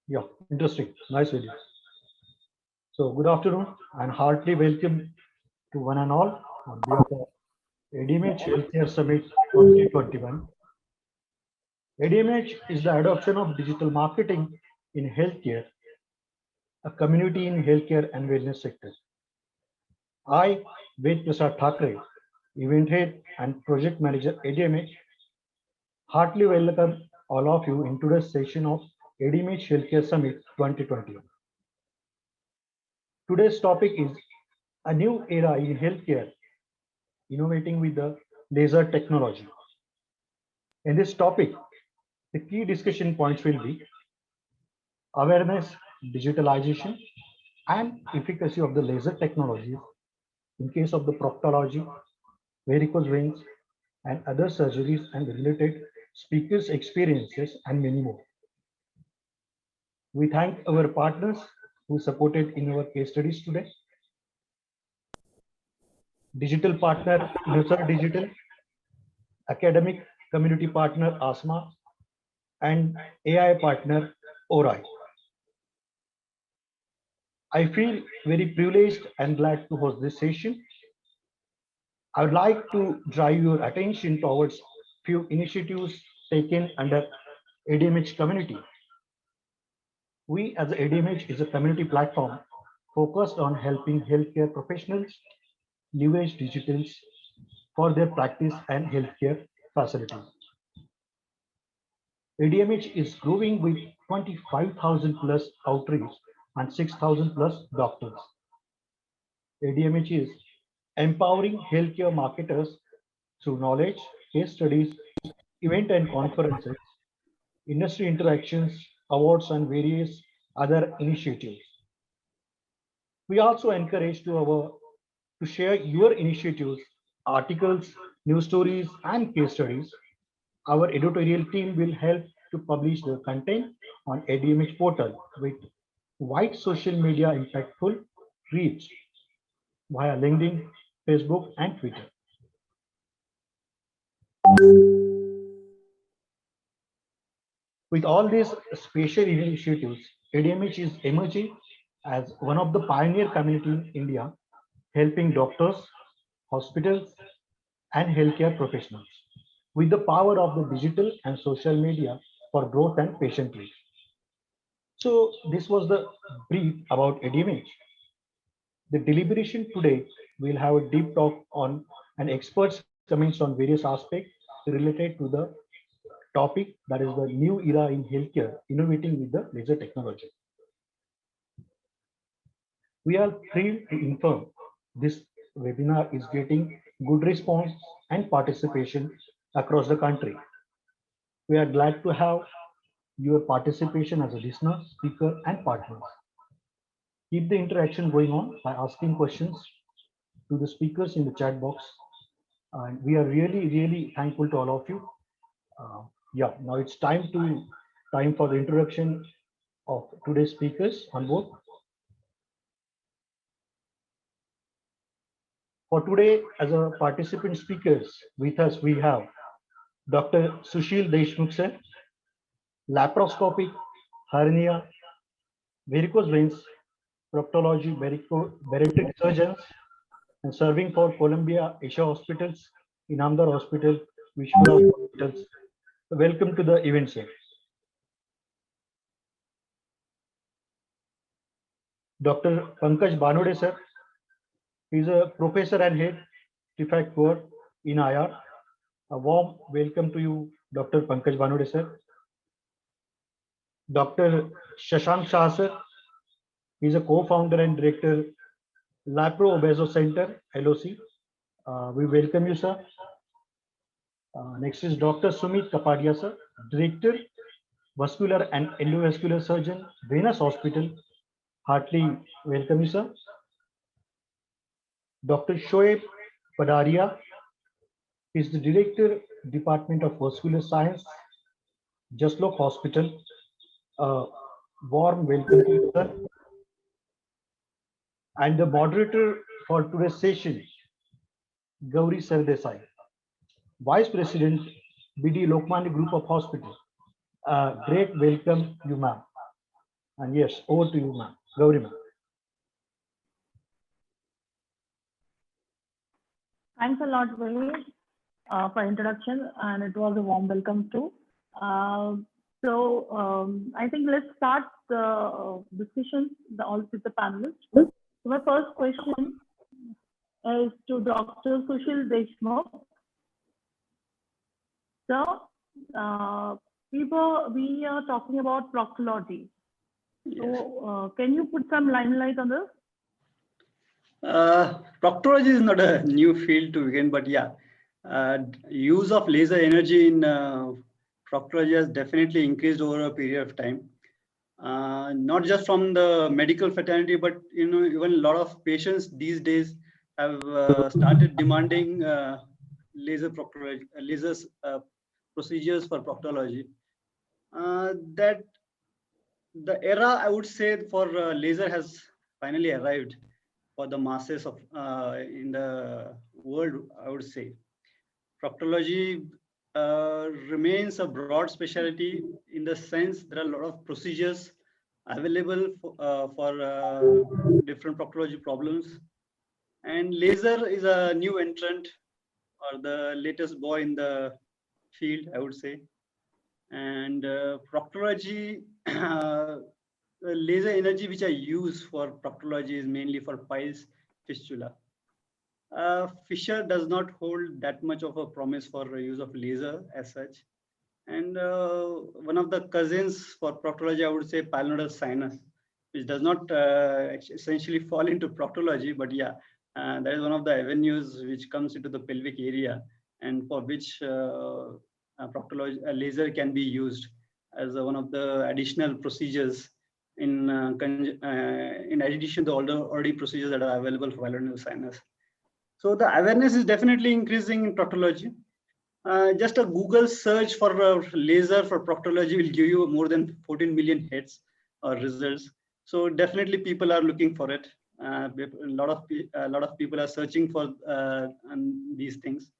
Yeah, interesting. Nice video. So, good afternoon and heartily welcome to one and all on behalf of ADMH Healthcare Summit 2021. ADMH is the adoption of digital marketing in healthcare, a community in healthcare and wellness sector. I, Ved Prasad Thakre, event head and project manager ADMH, heartily welcome all of you in today's session of ADMH Healthcare Summit 2021. Today's topic is a new era in healthcare, innovating with the laser technology. In this topic, the key discussion points will be awareness, digitalization, and efficacy of the laser technologies in case of the proctology, varicose veins, and other surgeries and related speakers' experiences, and many more. We thank our partners who supported in our case studies today. Digital partner, Nusar Digital, academic community partner, ASMA, and AI partner, ORAI. I feel very privileged and glad to host this session. I would like to drive your attention towards few initiatives taken under ADMH community. We as ADMH is a community platform focused on helping healthcare professionals leverage digitals for their practice and healthcare facilities. ADMH is growing with 25,000 plus outreach and 6,000 plus doctors. ADMH is empowering healthcare marketers through knowledge, case studies, event and conferences, industry interactions, awards, and various other initiatives. We also encourage to share your initiatives, articles, news stories, and case studies. Our editorial team will help to publish the content on ADMH portal with wide social media impactful reach via LinkedIn, Facebook, and Twitter. With all these spatial initiatives, ADMH is emerging as one of the pioneer community in India, helping doctors, hospitals, and healthcare professionals with the power of the digital and social media for growth and patient reach. So this was the brief about ADMH. The deliberation today will have a deep talk on and experts comments on various aspects related to the topic, that is the new era in healthcare, innovating with the laser technology. We are thrilled to inform this webinar is getting good response and participation across the country. We are glad to have your participation as a listener, speaker, and partners. Keep the interaction going on by asking questions to the speakers in the chat box. And we are really, really thankful to all of you. Yeah, now it's time for the introduction of today's speakers on board. For today, as a participant speakers with us, we have Dr. Sushil Deshmukh sir, laparoscopic, hernia, varicose veins, proctology, bariatric surgeons, and serving for Columbia Asia Hospitals, Inamdar Hospital, Vishwanath Hospitals. Welcome to the event, sir. Dr. Pankaj Banode, sir. He is a professor and head artifact core in IR. A warm welcome to you, Dr. Pankaj Banode, sir. Dr. Shashank Shah, sir. He is a co-founder and director, Lapro Obeso Center, LOC. We welcome you, sir. Next is Dr. Sumit Kapadia, sir, Director, Vascular and Endovascular Surgeon, Venus Hospital. Heartily welcome you, sir. Dr. Shoaib Padaria is the Director, Department of Vascular Science, Jaslok Hospital. Warm welcome to you, sir. And the moderator for today's session, Gauri Sardesai, Vice President, BD Lokmanya Group of Hospitals. Great welcome you, ma'am. And yes, over to you, ma'am. Gauri, ma'am. Thanks a lot, Vivek, for introduction, and it was a warm welcome too. I think let's start the discussion all with the panelists. So my first question is to Dr. Sushil Deshmukh. So we are talking about proctology. Yes. So can you put some limelight on this? Proctology is not a new field to begin, but yeah, use of laser energy in proctology has definitely increased over a period of time. Not just from the medical fraternity, but even a lot of patients these days have started demanding laser proctology, lasers procedures for proctology. That the era, I would say, for laser has finally arrived for the masses of in the world. I would say proctology remains a broad specialty in the sense there are a lot of procedures available for different proctology problems, and laser is a new entrant or the latest boy in the field, I would say. And proctology, the laser energy which I use for proctology is mainly for piles, fistula. Fissure does not hold that much of a promise for use of laser as such. And one of the cousins for proctology, I would say pilonidal sinus, which does not essentially fall into proctology, but yeah, that is one of the avenues which comes into the pelvic area and for which proctology laser can be used as one of the additional procedures in addition to all the already procedures that are available for pilonidal sinus. So the awareness is definitely increasing in proctology. Just a Google search for laser for proctology will give you more than 14 million hits or results. So definitely people are looking for it. A lot of people are searching for these things.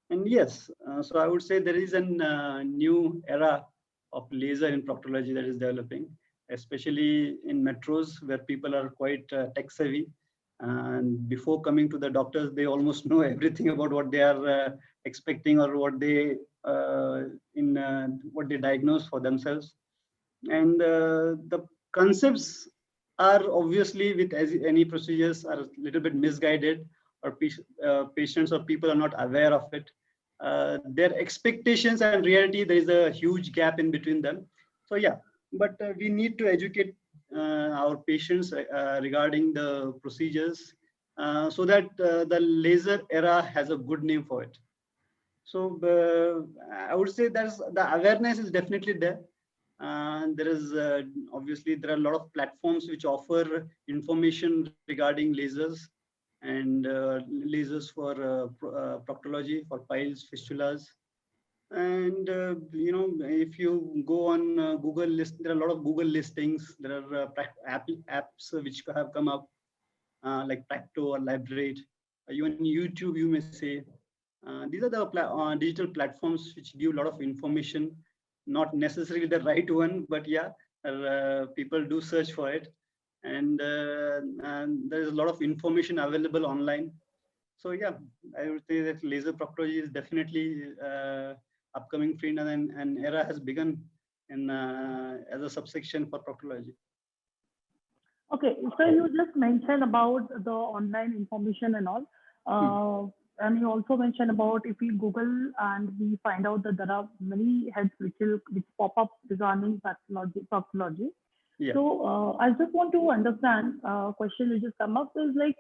And yes, so I would say there is a new era of laser in proctology that is developing, especially in metros where people are quite tech savvy. And before coming to the doctors, they almost know everything about what they are expecting or what they what they diagnose for themselves. And the concepts are obviously with any procedures are a little bit misguided, or patients or people are not aware of it. Their expectations and reality, there is a huge gap in between them. So yeah, but we need to educate our patients regarding the procedures so that the laser era has a good name for it. So I would say there's the awareness is definitely there. There is obviously there are a lot of platforms which offer information regarding lasers and lasers for proctology, for piles, fistulas. And if you go on Google list, there are a lot of Google listings. There are apps which have come up like Practo or Librate. Even YouTube, you may say. These are the digital platforms which give a lot of information, not necessarily the right one, but yeah, people do search for it. And there is a lot of information available online. So yeah, I would say that laser proctology is definitely upcoming field, and an era has begun in as a subsection for proctology. Okay, so you just mentioned about the online information and all, and you also mentioned about if we Google and we find out that there are many heads which pop up regarding proctology. Yeah. So I just want to understand. Question which just come up is like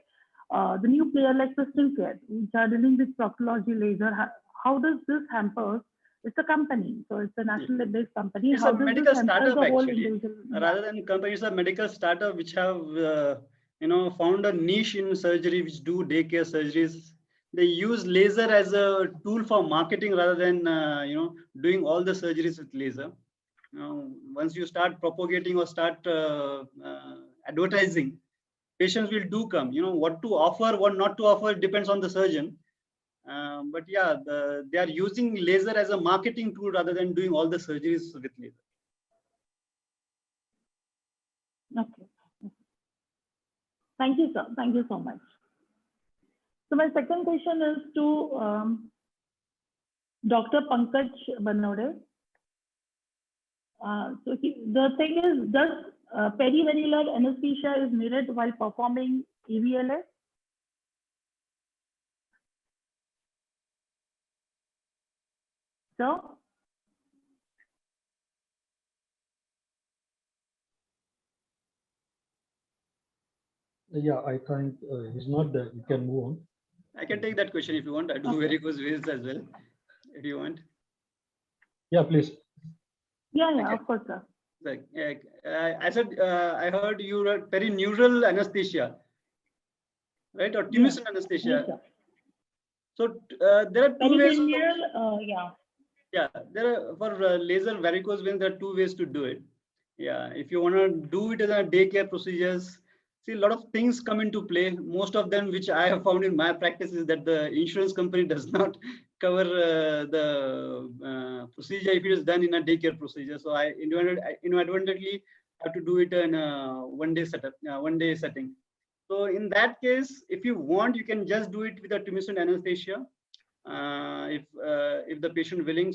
the new player like Crystal Care, which are dealing with proctology laser. how does this hamper? It's a company, so it's a national based company. It's How a does medical this hamper startup the whole actually. individual? Rather than companies, a medical startup which have found a niche in surgery, which do daycare surgeries. They use laser as a tool for marketing rather than doing all the surgeries with laser. Once you start propagating or start advertising, patients will do come. What to offer, what not to offer depends on the surgeon. But yeah, they are using laser as a marketing tool rather than doing all the surgeries with laser. Okay. Thank you, sir. Thank you so much. So my second question is to Dr. Pankaj Banode. The thing is, does perivenular anesthesia is needed while performing EVLS? So, Yeah, I think he's not there. You can move on. I can take that question if you want. I do varicose veins as well, if you want. Yeah, please. yeah, Okay. of course, sir. Like, I said, I heard you were perineural anesthesia, right? Or Timson anesthesia. Yes, sir. So there are two ways. Yeah. Yeah, there are for laser varicose veins. There are two ways to do it. Yeah, if you want to do it as a daycare procedures, see a lot of things come into play. Most of them, which I have found in my practice, is that the insurance company does not cover the procedure if it is done in a daycare procedure. So I inadvertently have to do it in a one-day setup, one-day setting. So in that case, if you want, you can just do it with a tumescent anesthesia. If the patient willing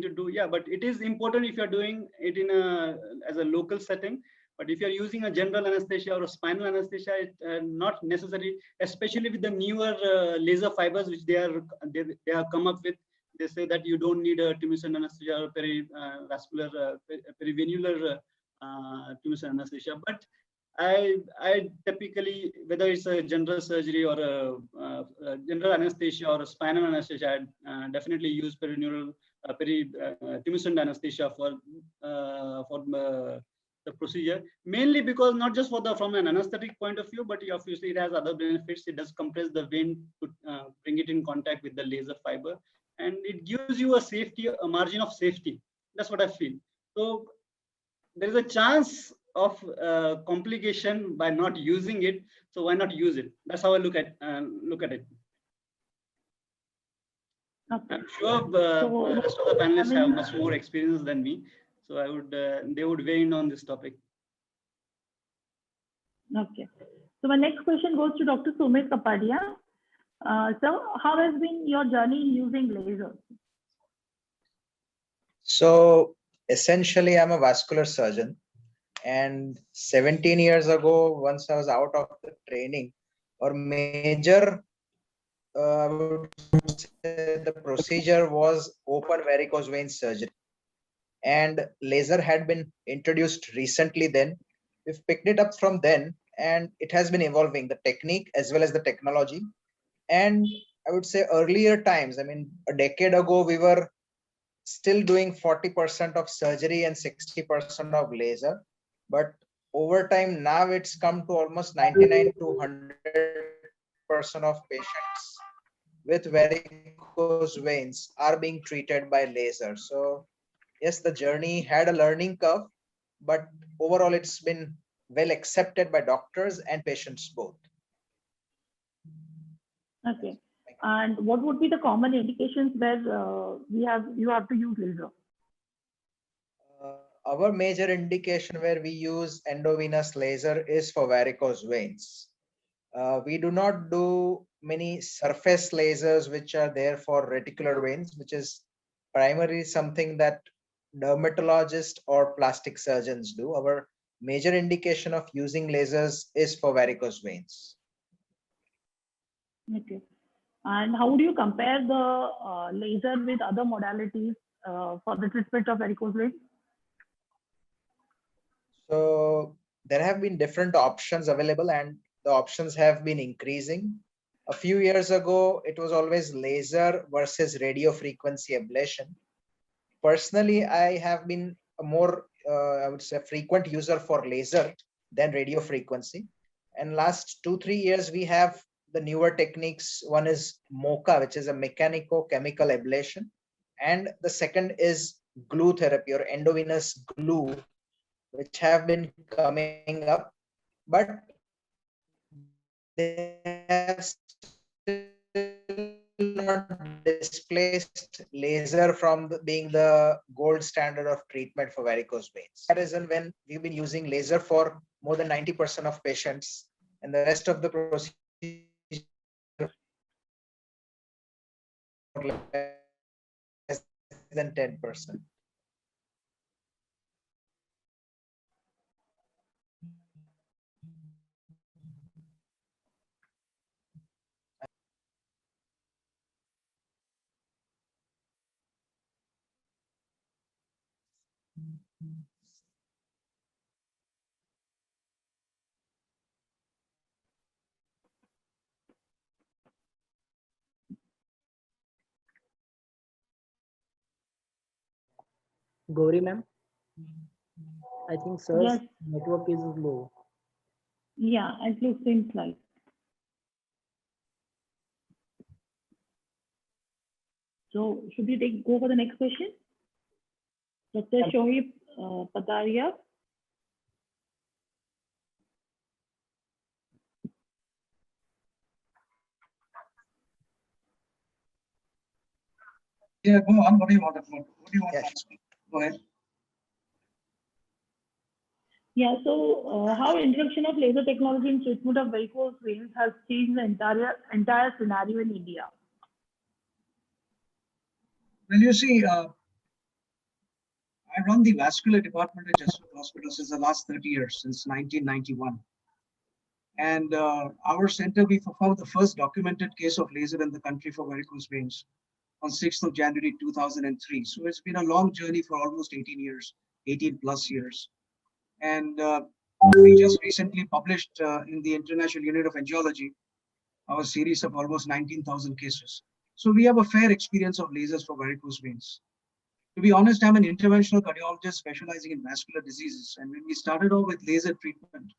to do, yeah, but it is important if you're doing it in as a local setting. But if you're using a general anesthesia or a spinal anesthesia, it's not necessary, especially with the newer laser fibers which they have come up with. They say that you don't need a tumescent anesthesia or perivascular perivenular tumescent anesthesia. But I typically, whether it's a general surgery or a general anesthesia or a spinal anesthesia, I definitely use perineural tumescent anesthesia for the procedure. Mainly because not just from an anesthetic point of view, but obviously it has other benefits. It does compress the vein to bring it in contact with the laser fiber, and it gives you a margin of safety. That's what I feel. So there is a chance of complication by not using it, so why not use it? That's how I look at it. Okay. I'm sure the rest of the panelists have much more experience than me, so I would they would weigh in on this topic. Okay. So my next question goes to Dr. Sumit Kapadia. So how has been your journey in using lasers? So essentially, I'm a vascular surgeon. And 17 years ago, once I was out of the training, our major I would say the procedure was open varicose vein surgery. And laser had been introduced recently then. We've picked it up from then, and it has been evolving, the technique as well as the technology. And I would say earlier times, I mean, a decade ago, we were still doing 40% of surgery and 60% of laser. But over time, now it's come to almost 99 to 100% of patients with varicose veins are being treated by laser. So yes, the journey had a learning curve, but overall it's been well accepted by doctors and patients both. Okay. And what would be the common indications where you have to use laser? Our major indication where we use endovenous laser is for varicose veins. We do not do many surface lasers which are there for reticular veins, which is primarily something that dermatologists or plastic surgeons do. Our major indication of using lasers is for varicose veins. Okay. And how do you compare the laser with other modalities for the treatment of varicose veins? So there have been different options available, and the options have been increasing. A few years ago, it was always laser versus radio frequency ablation. Personally, I have been a more, I would say, frequent user for laser than radio frequency. And last 2-3 years, we have the newer techniques. One is MOCA, which is a mechanico-chemical ablation. And the second is glue therapy or endovenous glue, which have been coming up. But they have not displaced laser from being the gold standard of treatment for varicose veins. That is when we've been using laser for more than 90% of patients, and the rest of the procedure less than 10%. Gauri ma'am, I think sir's Yes. network is low. Yeah, at least seems like. So should we go for the next question? Dr. Shoaib Pataria. Yeah, go on. What do you want? What do you want Yes. to ask me? Go ahead. Yeah, so how introduction of laser technology in treatment of varicose veins has changed the entire scenario in India? Well, you see, I run the vascular department at Jesuit Hospital since the last 30 years, since 1991. And our center, we performed the first documented case of laser in the country for varicose veins on 6th of January 2003. So it's been a long journey for almost 18 years, 18 plus years. And we just recently published in the International Unit of Angiology our series of almost 19,000 cases. So we have a fair experience of lasers for varicose veins. To be honest, I'm an interventional cardiologist specializing in vascular diseases. And when we started off with laser treatment,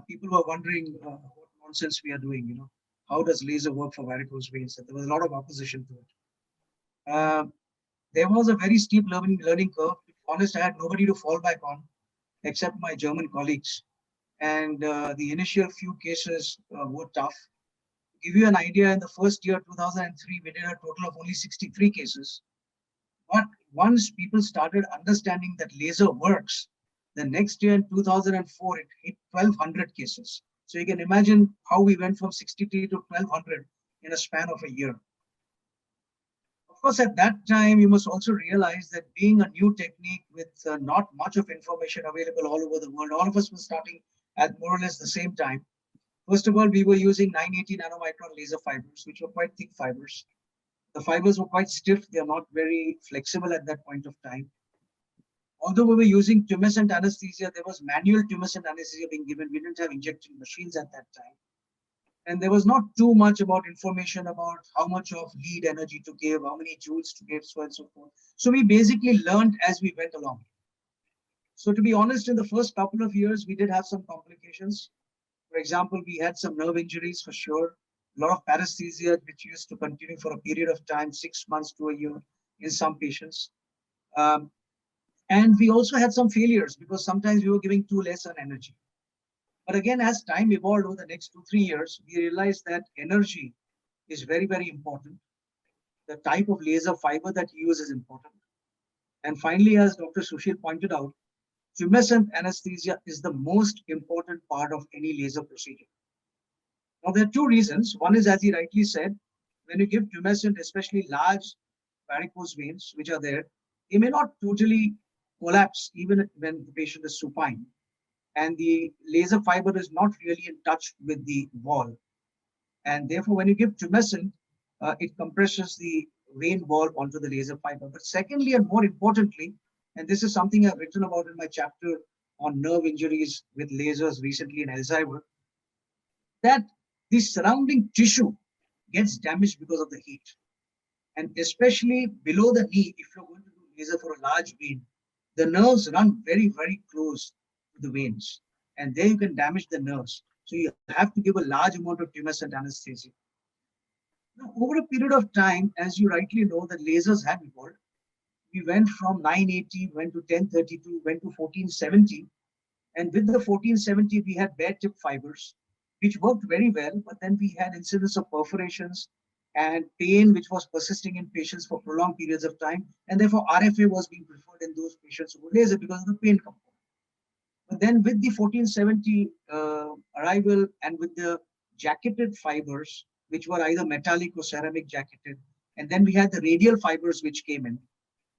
people were wondering what nonsense we are doing. You know, how does laser work for varicose veins? And there was a lot of opposition to it. There was a very steep learning curve. To be honest, I had nobody to fall back on except my German colleagues. And the initial few cases were tough. To give you an idea, in the first year, 2003, we did a total of only 63 cases. But once people started understanding that laser works, the next year in 2004, it hit 1,200 cases. So you can imagine how we went from 63 to 1,200 in a span of a year. Of course, at that time, you must also realize that being a new technique with not much of information available all over the world, all of us were starting at more or less the same time. First of all, we were using 980 nanomicron laser fibers, which were quite thick fibers. The fibers were quite stiff. They are not very flexible at that point of time. Although we were using tumescent anesthesia, there was manual tumescent anesthesia being given. We didn't have injecting machines at that time. And there was not too much about information about how much of lead energy to give, how many joules to give, so on and so forth. So we basically learned as we went along. So to be honest, in the first couple of years, we did have some complications. For example, we had some nerve injuries for sure. A lot of paresthesia, which used to continue for a period of time, 6 months to a year in some patients. And we also had some failures because sometimes we were giving too less on energy. But again, as time evolved over the next 2-3 years, we realized that energy is very, very important. The type of laser fiber that you use is important. And finally, as Dr. Sushil pointed out, tumescent anesthesia is the most important part of any laser procedure. Now, there are two reasons. One is, as he rightly said, when you give tumescent, especially large varicose veins, which are there, they may not totally collapse even when the patient is supine. And the laser fiber is not really in touch with the wall. And therefore, when you give tumescent, it compresses the vein wall onto the laser fiber. But secondly, and more importantly, and this is something I've written about in my chapter on nerve injuries with lasers recently in Alzheimer's, that the surrounding tissue gets damaged because of the heat. And especially below the knee, if you're going to do laser for a large vein, the nerves run very, very close to the veins. And there you can damage the nerves. So you have to give a large amount of tumescent anesthesia. Now, over a period of time, as you rightly know, the lasers have evolved. We went from 980, went to 1032, went to 1470. And with the 1470, we had bare tip fibers, which worked very well. But then we had incidence of perforations and pain, which was persisting in patients for prolonged periods of time. And therefore, RFA was being preferred in those patients who were laser because of the pain component. But then with the 1470 arrival and with the jacketed fibers, which were either metallic or ceramic jacketed, and then we had the radial fibers which came in,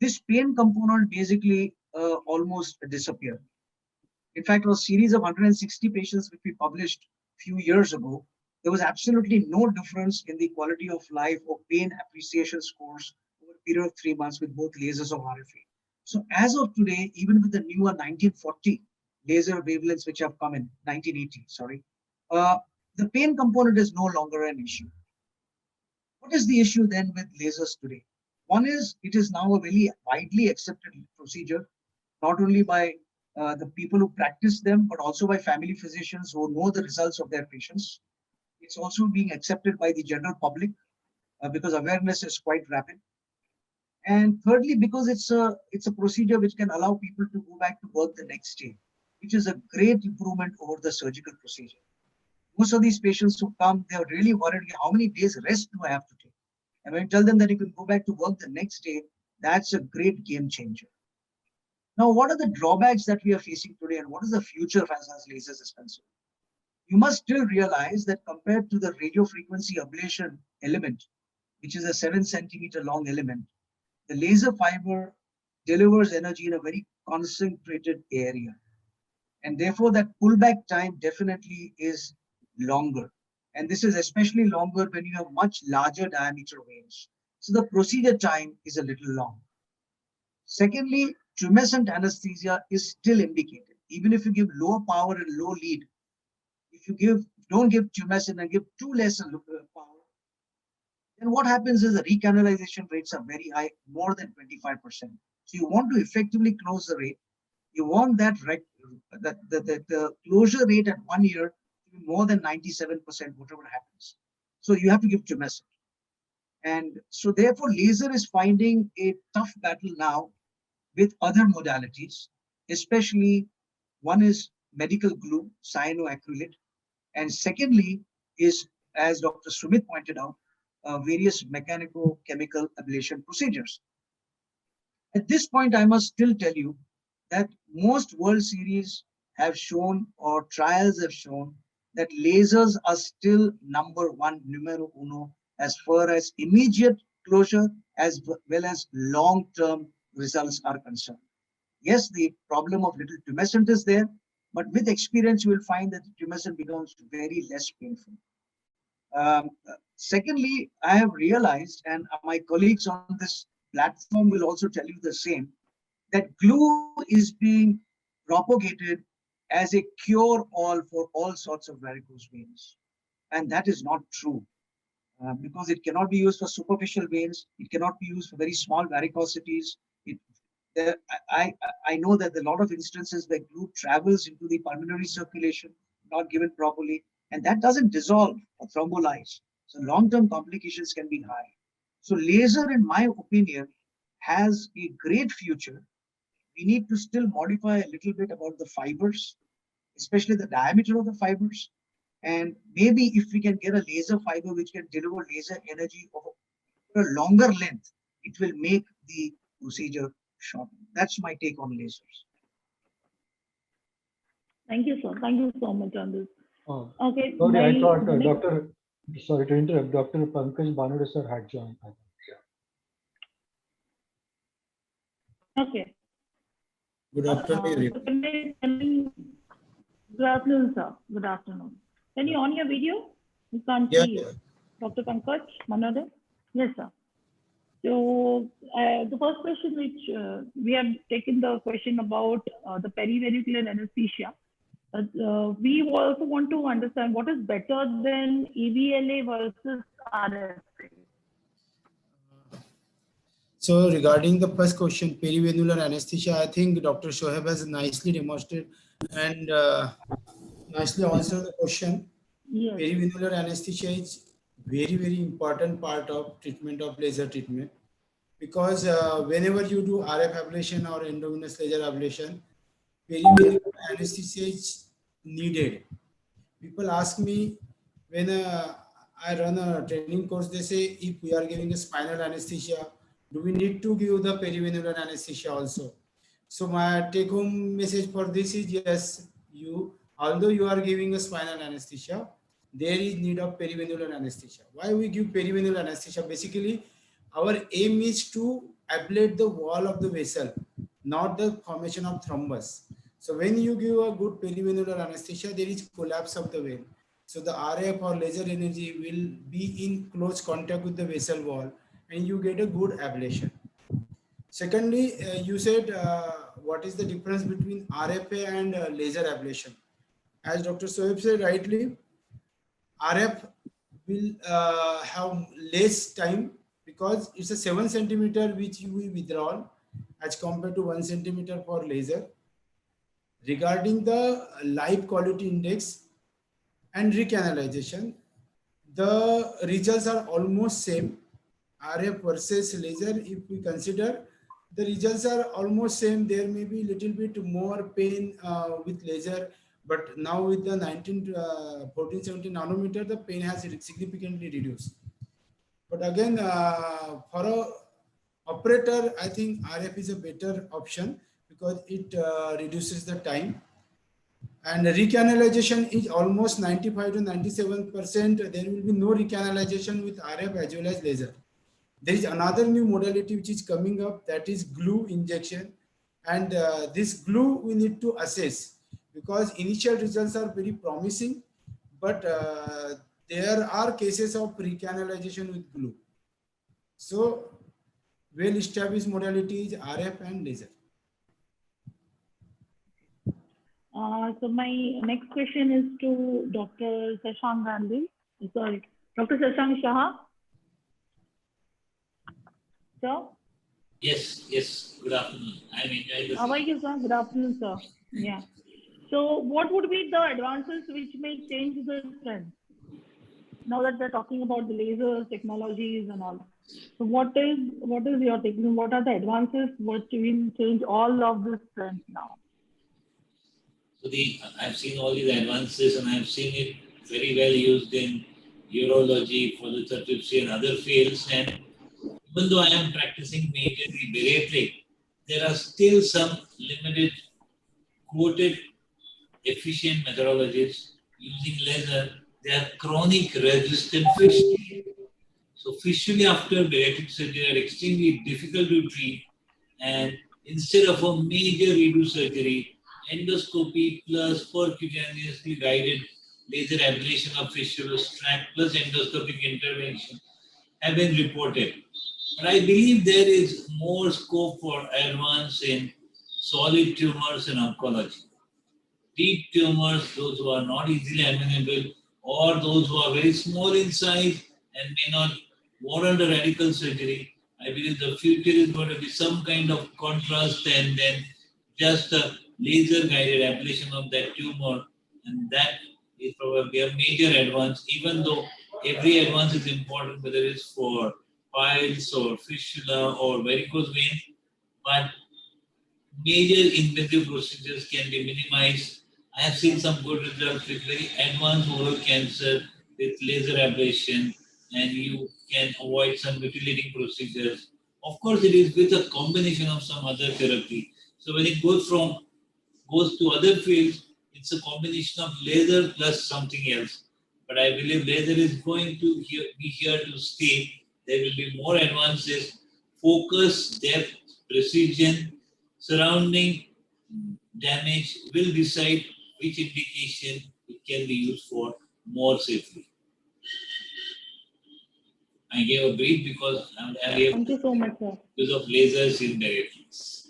this pain component basically almost disappeared. In fact, it was a series of 160 patients which we published a few years ago. There was absolutely no difference in the quality of life or pain appreciation scores over a period of 3 months with both lasers or RFA. So as of today, even with the newer 1940 laser wavelengths which have come in, 1980, sorry, the pain component is no longer an issue. What is the issue then with lasers today? One is it is now a very widely accepted procedure, not only by the people who practice them, but also by family physicians who know the results of their patients. It's also being accepted by the general public because awareness is quite rapid. And thirdly, because it's a procedure which can allow people to go back to work the next day, which is a great improvement over the surgical procedure. Most of these patients who come, they are really worried, how many days rest do I have to take? And when you tell them that you can go back to work the next day, that's a great game changer. Now, what are the drawbacks that we are facing today and what is the future as far as lasers is concerned? You must still realize that compared to the radio frequency ablation element, which is a 7 centimeter long element, the laser fiber delivers energy in a very concentrated area. And therefore, that pullback time definitely is longer. And this is especially longer when you have much larger diameter veins. So the procedure time is a little long. Secondly, tumescent anesthesia is still indicated. Even if you give low power and low lead, if you don't give tumescent and give too less power, then what happens is the recanalization rates are very high, more than 25%. So you want to effectively close the rate. You want that the closure rate at 1 year to be more than 97%, whatever happens. So you have to give tumescent. And so therefore, laser is finding a tough battle now with other modalities, especially one is medical glue, cyanoacrylate, and secondly is, as Dr. Sumit pointed out, various mechanical-chemical ablation procedures. At this point, I must still tell you that most World Series have shown, or trials have shown, that lasers are still number one, numero uno, as far as immediate closure as well as long-term results are concerned. Yes, the problem of little tumescent is there, but with experience, you will find that the tumescent becomes very less painful. Secondly, I have realized, and my colleagues on this platform will also tell you the same, that glue is being propagated as a cure-all for all sorts of varicose veins. And that is not true. Because it cannot be used for superficial veins, it cannot be used for very small varicosities. I know that there are a lot of instances where glue travels into the pulmonary circulation, not given properly, and that doesn't dissolve or thrombolize. So long-term complications can be high. So laser, in my opinion, has a great future. We need to still modify a little bit about the fibers, especially the diameter of the fibers. And maybe if we can get a laser fiber which can deliver laser energy over a longer length, it will make the procedure shorter. That's my take on lasers. Thank you, sir. Thank you so much on this. Okay. Sorry, I thought sorry to interrupt, Dr. Pankaj Banure sir had joined. Okay. Good afternoon. Good afternoon, sir. Good afternoon. Can you on your video? You can't see you. Dr. Pankaj Banure? Yes, sir. So the first question which we have taken the question about the periventricular anesthesia. We also want to understand what is better than EVLA versus RFA? So regarding the first question, perivenular anesthesia, I think Dr. Shoaib has nicely demonstrated and nicely answered the question. Yes. Perivenular anesthesia is very important part of treatment of laser treatment, because whenever you do RF ablation or endovenous laser ablation, perivenular anesthesia is needed. People ask me when I run a training course, they say if we are giving a spinal anesthesia, do we need to give the perivenular anesthesia also? So my take home message for this is yes, although you are giving a spinal anesthesia, there is need of perivenular anesthesia. Why we give perivenular anesthesia? Basically, our aim is to ablate the wall of the vessel, not the formation of thrombus. So when you give a good perivenular anesthesia, there is collapse of the vein. So the RF or laser energy will be in close contact with the vessel wall and you get a good ablation. Secondly, you said what is the difference between RFA and laser ablation? As Dr. Soeb said rightly, RF will have less time because it's a 7 centimeter which we withdraw as compared to 1 centimeter for laser. Regarding the light quality index and recanalization, the results are almost same. RF versus laser, if we consider, the results are almost same. There may be little bit more pain with laser, but now with the 1470 nanometer, the pain has significantly reduced. But again, for a operator, I think RF is a better option because it reduces the time. And recanalization is almost 95 to 97%. There will be no recanalization with RF as well as laser. There is another new modality which is coming up, that is glue injection. And this glue we need to assess because initial results are very promising, but there are cases of recanalization with glue. So well-established modality is RF and laser. So my next question is to Dr. Shashank Gandhi. Sorry, Dr. Shashank Shah. Sir? Yes. Good afternoon. I'm enjoying this. How are you, sir? Good afternoon, sir. Yeah. So what would be the advances which may change the trend? Now that we're talking about the lasers, technologies and all. So what is your thinking? What are the advances which will change all of this trend now? So I've seen all these advances and I've seen it very well used in urology, physiotherapy and other fields. And even though I am practicing majorly bariatric, there are still some limited quoted efficient methodologies using laser. They are chronic resistant fistulae. So fistulae after bariatric surgery are extremely difficult to treat, and instead of a major redo surgery, endoscopy plus percutaneously guided laser ablation of fistulous tract plus endoscopic intervention have been reported. But I believe there is more scope for advance in solid tumors and oncology. Deep tumors, those who are not easily amenable, or those who are very small in size and may not warrant a radical surgery, I believe the future is going to be some kind of contrast and then just a laser guided ablation of that tumor, and that is probably a major advance, even though every advance is important, whether it's for piles or fistula or varicose vein, but major invasive procedures can be minimized. I have seen some good results with very advanced oral cancer with laser ablation, and you can avoid some mutilating procedures. Of course, it is with a combination of some other therapy. So when it goes to other fields, it's a combination of laser plus something else. But I believe laser is going to be here to stay. There will be more advances, focus, depth, precision, surrounding damage will decide which indication it can be used for more safely. I gave a brief because I gave Thank you so much, sir. use of lasers in bariatrics.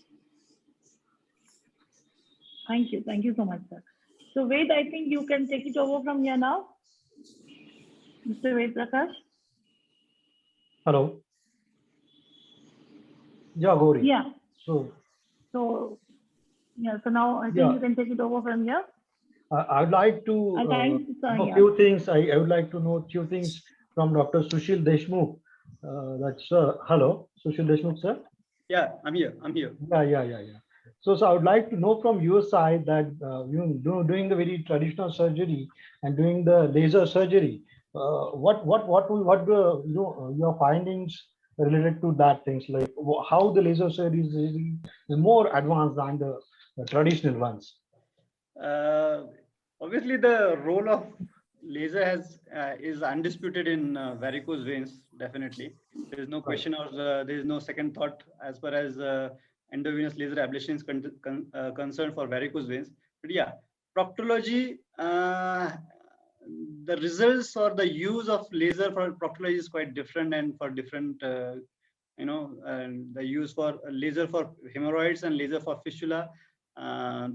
Thank you so much, sir. So Ved, I think you can take it over from here now. Mr. Ved Prakash. Hello. Yeah, Gauri. Yeah. So So yeah. So now I think yeah, you can take it over from here. I'd like to I think know a yeah. few things. I would like to know a few things from Dr. Sushil Deshmukh. That's hello, Sushil Deshmukh, sir. Yeah, I'm here. I'm here. Yeah. So I would like to know from your side that doing the very traditional surgery and doing the laser surgery, your findings related to that things like how the laser surgery is more advanced than the traditional ones. Uh, Obviously, the role of laser has is undisputed in varicose veins. Definitely, there is no Right. question or there is no second thought as far as endovenous laser ablation is concerned for varicose veins. But yeah, proctology, the results or the use of laser for proctology is quite different, and for different and the use for laser for hemorrhoids and laser for fistula,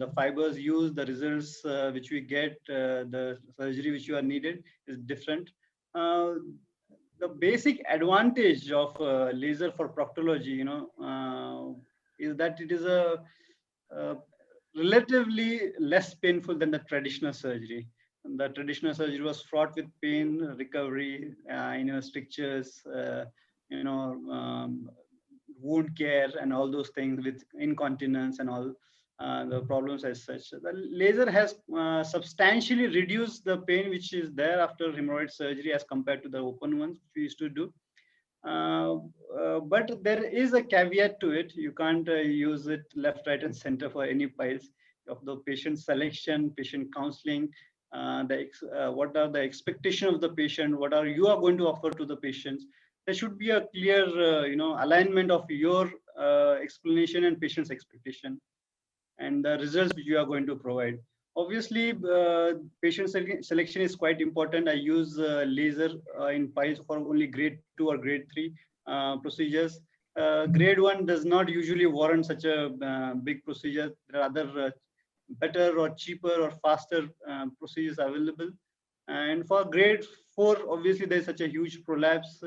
the fibers used, the results which we get, the surgery which you are needed is different. Uh, the basic advantage of laser for proctology, is that it is a relatively less painful than the traditional surgery. And the traditional surgery was fraught with pain, recovery, strictures, wound care, and all those things with incontinence and all the problems as such. The laser has substantially reduced the pain which is there after hemorrhoid surgery as compared to the open ones which we used to do. But there is a caveat to it. You can't use it left, right, and center for any piles. Of the patient selection, patient counseling, what are the expectation of the patient, what are you are going to offer to the patients. There should be a clear, alignment of your explanation and patient's expectation, and the results which you are going to provide. Obviously, patient selection is quite important. I use laser in piles for only grade 2 or grade 3 procedures. Grade 1 does not usually warrant such a big procedure. There are other better or cheaper or faster procedures available. And for grade 4, obviously there's such a huge prolapse.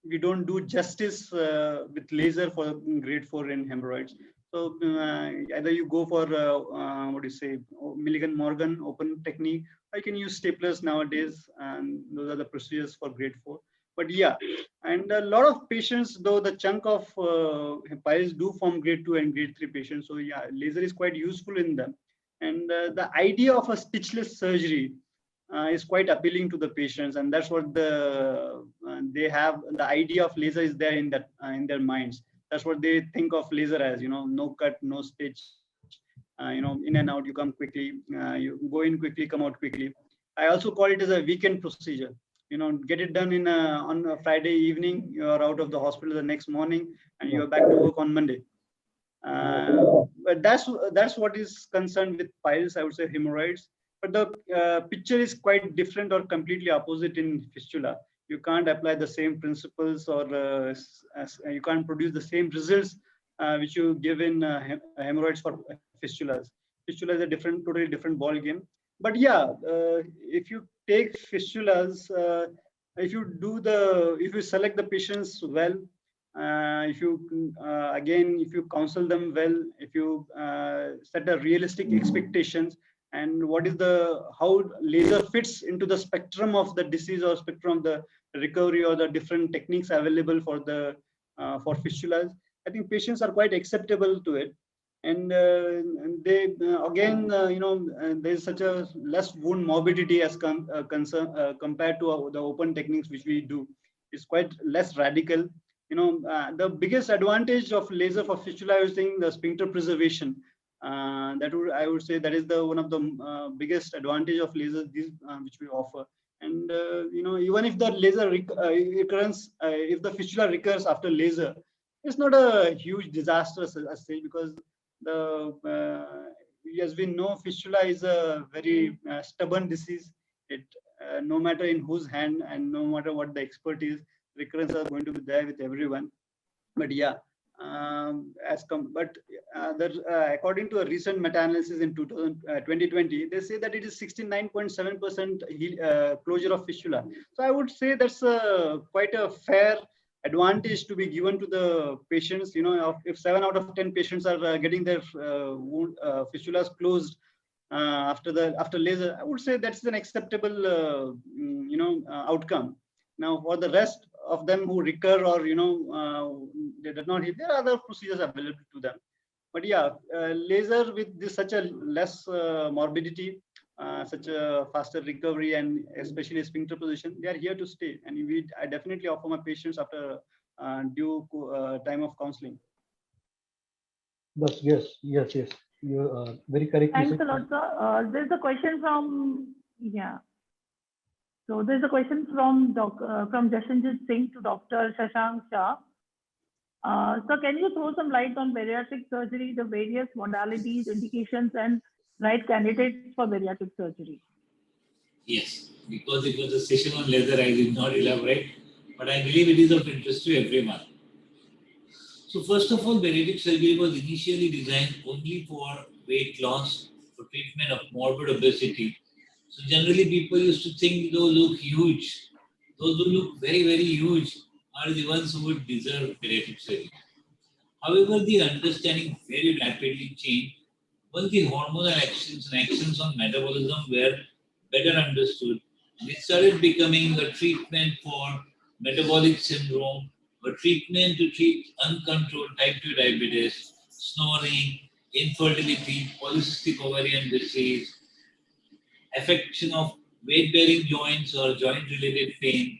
We don't do justice with laser for grade 4 in hemorrhoids. So either you go for what do you say, Milligan Morgan open technique, or you can use staplers nowadays, and those are the procedures for grade 4. But yeah, and a lot of patients, though the chunk of piles do form grade 2 and grade 3 patients. So yeah, laser is quite useful in them. And the idea of a stitchless surgery is quite appealing to the patients, and that's what they have. The idea of laser is there in their minds. That's what they think of laser as. No cut, no stitch. In and out. You come quickly. You go in quickly, come out quickly. I also call it as a weekend procedure. Get it done on a Friday evening. You are out of the hospital the next morning, and you are back to work on Monday. But that's what is concerned with piles. I would say hemorrhoids. But the picture is quite different or completely opposite in fistula. You can't apply the same principles, or you can't produce the same results which you give in hemorrhoids for fistulas. Fistula is a totally different ball game. But yeah, if you take fistulas, if you select the patients well, if you counsel them well, if you set a realistic expectations, and how laser fits into the spectrum of the disease or spectrum of the recovery or the different techniques available for fistulas, I think patients are quite acceptable to it. And they there's such a less wound morbidity as compared to the open techniques which we do. It's quite less radical. The biggest advantage of laser for fistula, I was saying, the sphincter preservation. I would say that is one of the biggest advantage of laser which we offer. And even if the laser recurrence, if the fistula recurs after laser, it's not a huge disaster as say, because as we know, fistula is a very stubborn disease. It no matter in whose hand and no matter what the expert is, recurrence are going to be there with everyone. But yeah, according to a recent meta-analysis in 2020, they say that it is 69.7% closure of fistula. So I would say that's quite a fair advantage to be given to the patients. You know, if 7 out of 10 patients are getting their wound fistulas closed after laser, I would say that's an acceptable outcome. Now, for the rest of them who recur or they did not hit, there are other procedures available to them. But yeah, laser with this such a less morbidity, such a faster recovery, and especially sphincter position, they are here to stay. And I definitely offer my patients after due time of counseling. Yes. You're very correct. Thanks a lot, sir. There's a question from, yeah. So there's a question from Jashanjit Singh to Dr. Shashank Shah. So can you throw some light on bariatric surgery, the various modalities, indications, and right candidates for bariatric surgery? Yes, because it was a session on laser, I did not elaborate, but I believe it is of interest to everyone. So first of all, bariatric surgery was initially designed only for weight loss, for treatment of morbid obesity. So generally people used to think those look huge. Those who look very, very huge are the ones who would deserve bariatric surgery. However, the understanding very rapidly changed once the hormonal actions and actions on metabolism were better understood. And it started becoming a treatment for metabolic syndrome, a treatment to treat uncontrolled type 2 diabetes, snoring, infertility, polycystic ovarian disease, affection of weight-bearing joints or joint-related pain,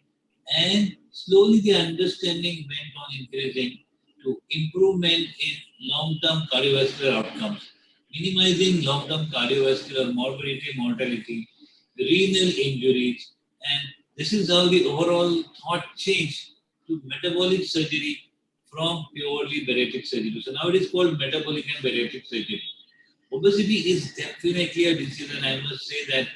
and slowly the understanding went on increasing to improvement in long-term cardiovascular outcomes, minimizing long-term cardiovascular morbidity, mortality, renal injuries, and this is how the overall thought changed to metabolic surgery from purely bariatric surgery. So now it is called metabolic and bariatric surgery. Obesity is definitely a disease, and I must say that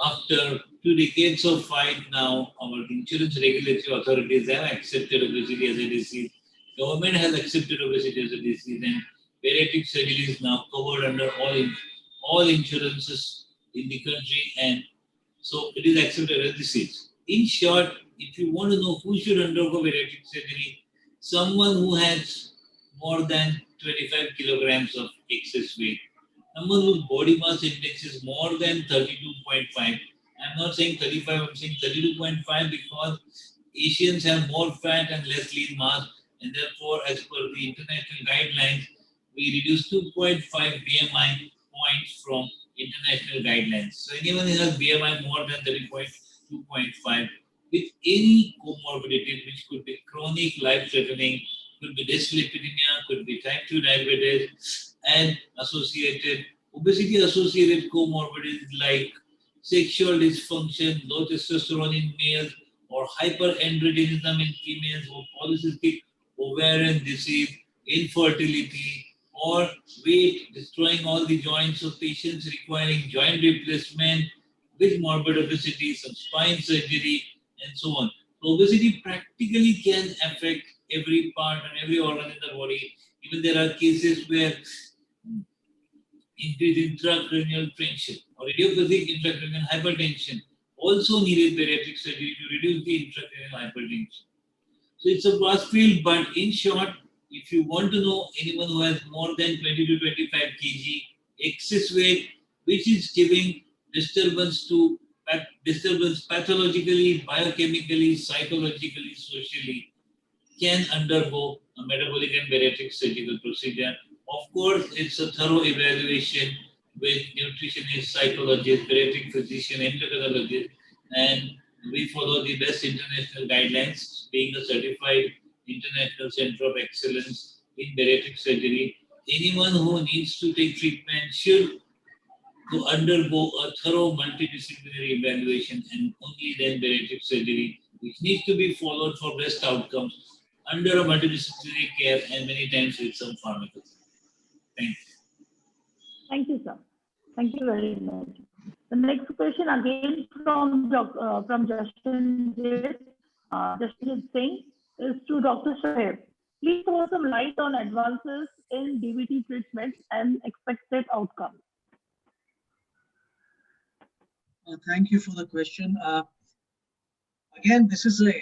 after 2 decades of fight now, our insurance regulatory authorities have accepted obesity as a disease. Government has accepted obesity as a disease, and bariatric surgery is now covered under all insurances in the country, and so it is accepted as a disease. In short, if you want to know who should undergo bariatric surgery, someone who has more than 25 kilograms of excess weight, someone whose body mass index is more than 32.5. I'm not saying 35, I'm saying 32.5 because Asians have more fat and less lean mass, and therefore, as per the international guidelines, we reduce 2.5 BMI points from international guidelines. So anyone who has BMI more than 2.5 with any comorbidity, which could be chronic, life-threatening, could be dyslipidemia, could be type 2 diabetes, and associated obesity-associated comorbidities like sexual dysfunction, low testosterone in males, or hyperandrogenism in females, or polycystic ovarian disease, infertility, or weight destroying all the joints of patients requiring joint replacement with morbid obesity, some spine surgery, and so on. So obesity practically can affect every part and every organ in the body. Even there are cases where increased intracranial tension or idiopathic intracranial hypertension also needed bariatric surgery to reduce the intracranial hypertension. So it's a vast field, but in short, if you want to know anyone who has more than 20 to 25 kg excess weight, which is giving disturbance pathologically, biochemically, psychologically, socially, can undergo a metabolic and bariatric surgical procedure. Of course, it's a thorough evaluation with nutritionist, psychologist, bariatric physician, endocrinologist, and we follow the best international guidelines, being a certified international center of excellence in bariatric surgery. Anyone who needs to take treatment should to undergo a thorough multidisciplinary evaluation and only then bariatric surgery, which needs to be followed for best outcomes under a multidisciplinary care and many times with some pharmacology. Thank you. Thank you, sir. Thank you very much. The next question again from Jashanjit Singh is to Dr. Shoaib. Please throw some light on advances in DVT treatment and expected outcomes. Thank you for the question. Again, this is a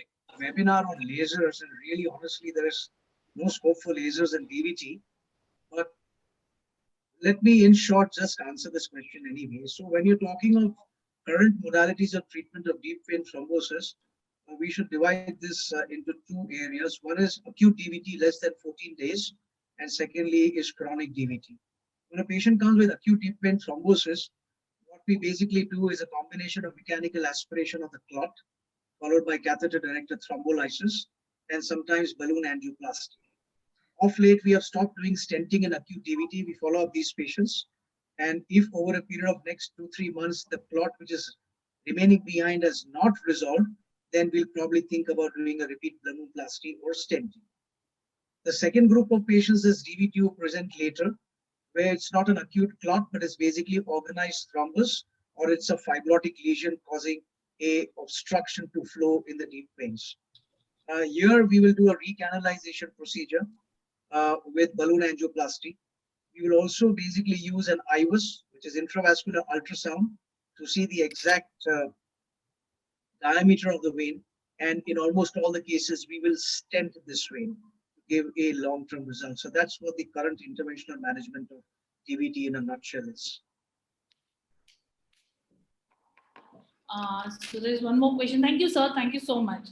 webinar on lasers, and really honestly, there is no scope for lasers and DVT. But let me, in short, just answer this question anyway. So when you're talking of current modalities of treatment of deep vein thrombosis, we should divide this into two areas. One is acute DVT less than 14 days, and secondly is chronic DVT. When a patient comes with acute deep vein thrombosis, what we basically do is a combination of mechanical aspiration of the clot, followed by catheter-directed thrombolysis, and sometimes balloon angioplasty. Of late, we have stopped doing stenting in acute DVT. We follow up these patients. And if over a period of next 2-3 months, the clot which is remaining behind has not resolved, then we'll probably think about doing a repeat balloonoplasty or stenting. The second group of patients is DVT who present later, where it's not an acute clot, but it's basically organized thrombus, or it's a fibrotic lesion causing a obstruction to flow in the deep veins. Here we will do a recanalization procedure with balloon angioplasty. We will also basically use an IVUS, which is intravascular ultrasound, to see the exact diameter of the vein. And in almost all the cases, we will stent this vein to give a long-term result. So that's what the current interventional management of DVT in a nutshell is. So there's one more question. Thank you, sir. Thank you so much.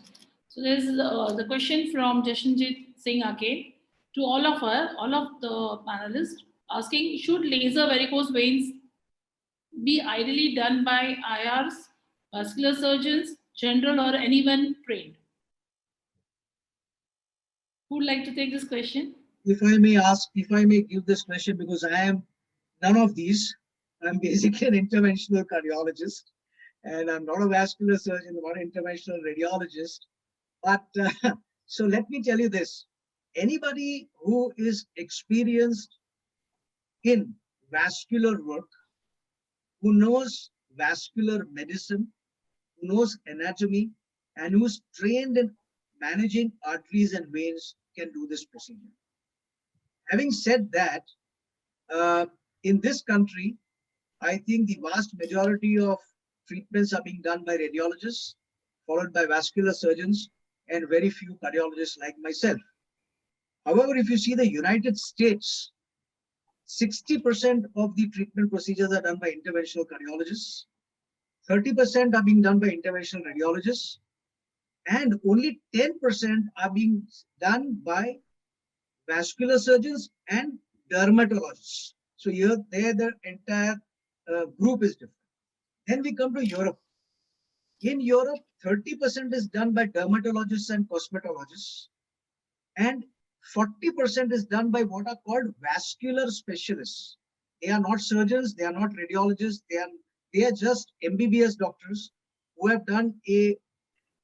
So there's the question from Jashanjit Singh again to all of the panelists, asking, should laser varicose veins be ideally done by IRs, vascular surgeons, general, or anyone trained? Who would like to take this question? If I may give this question, because I am none of these. I'm basically an interventional cardiologist, and I'm not a vascular surgeon, I'm not an interventional radiologist. But so let me tell you this. Anybody who is experienced in vascular work, who knows vascular medicine, who knows anatomy, and who's trained in managing arteries and veins can do this procedure. Having said that, in this country, I think the vast majority of treatments are being done by radiologists, followed by vascular surgeons, and very few cardiologists like myself. However, if you see the United States, 60% of the treatment procedures are done by interventional cardiologists, 30% are being done by interventional radiologists, and only 10% are being done by vascular surgeons and dermatologists. So here, there the entire group is different. Then we come to Europe. In Europe, 30% is done by dermatologists and cosmetologists, and 40% is done by what are called vascular specialists. They are not surgeons, they are not radiologists, they are just MBBS doctors who have done a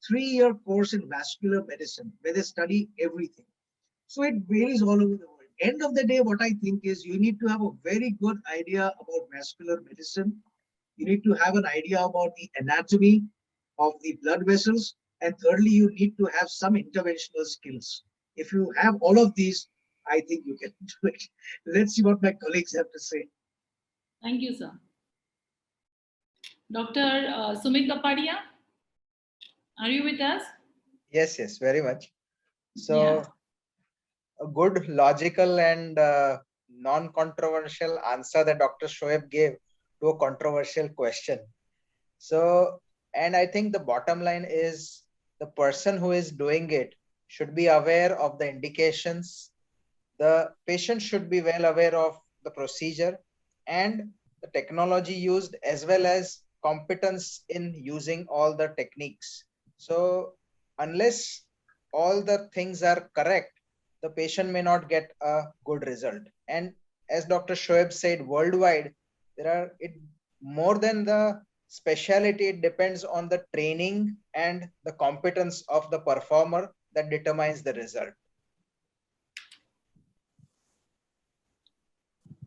3-year course in vascular medicine where they study everything. So it varies all over the world. End of the day, what I think is you need to have a very good idea about vascular medicine. You need to have an idea about the anatomy of the blood vessels. And thirdly, you need to have some interventional skills. If you have all of these, I think you can do it. Let's see what my colleagues have to say. Thank you, sir. Dr. Sumit Kapadia, are you with us? Yes, very much. So Yeah. a good logical and non-controversial answer that Dr. Shoaib gave to a controversial question. So, and I think the bottom line is the person who is doing it should be aware of the indications. The patient should be well aware of the procedure and the technology used, as well as competence in using all the techniques. So unless all the things are correct, the patient may not get a good result. And as Dr. Shoaib said, worldwide, there are more than the speciality, it depends on the training and the competence of the performer that determines the result.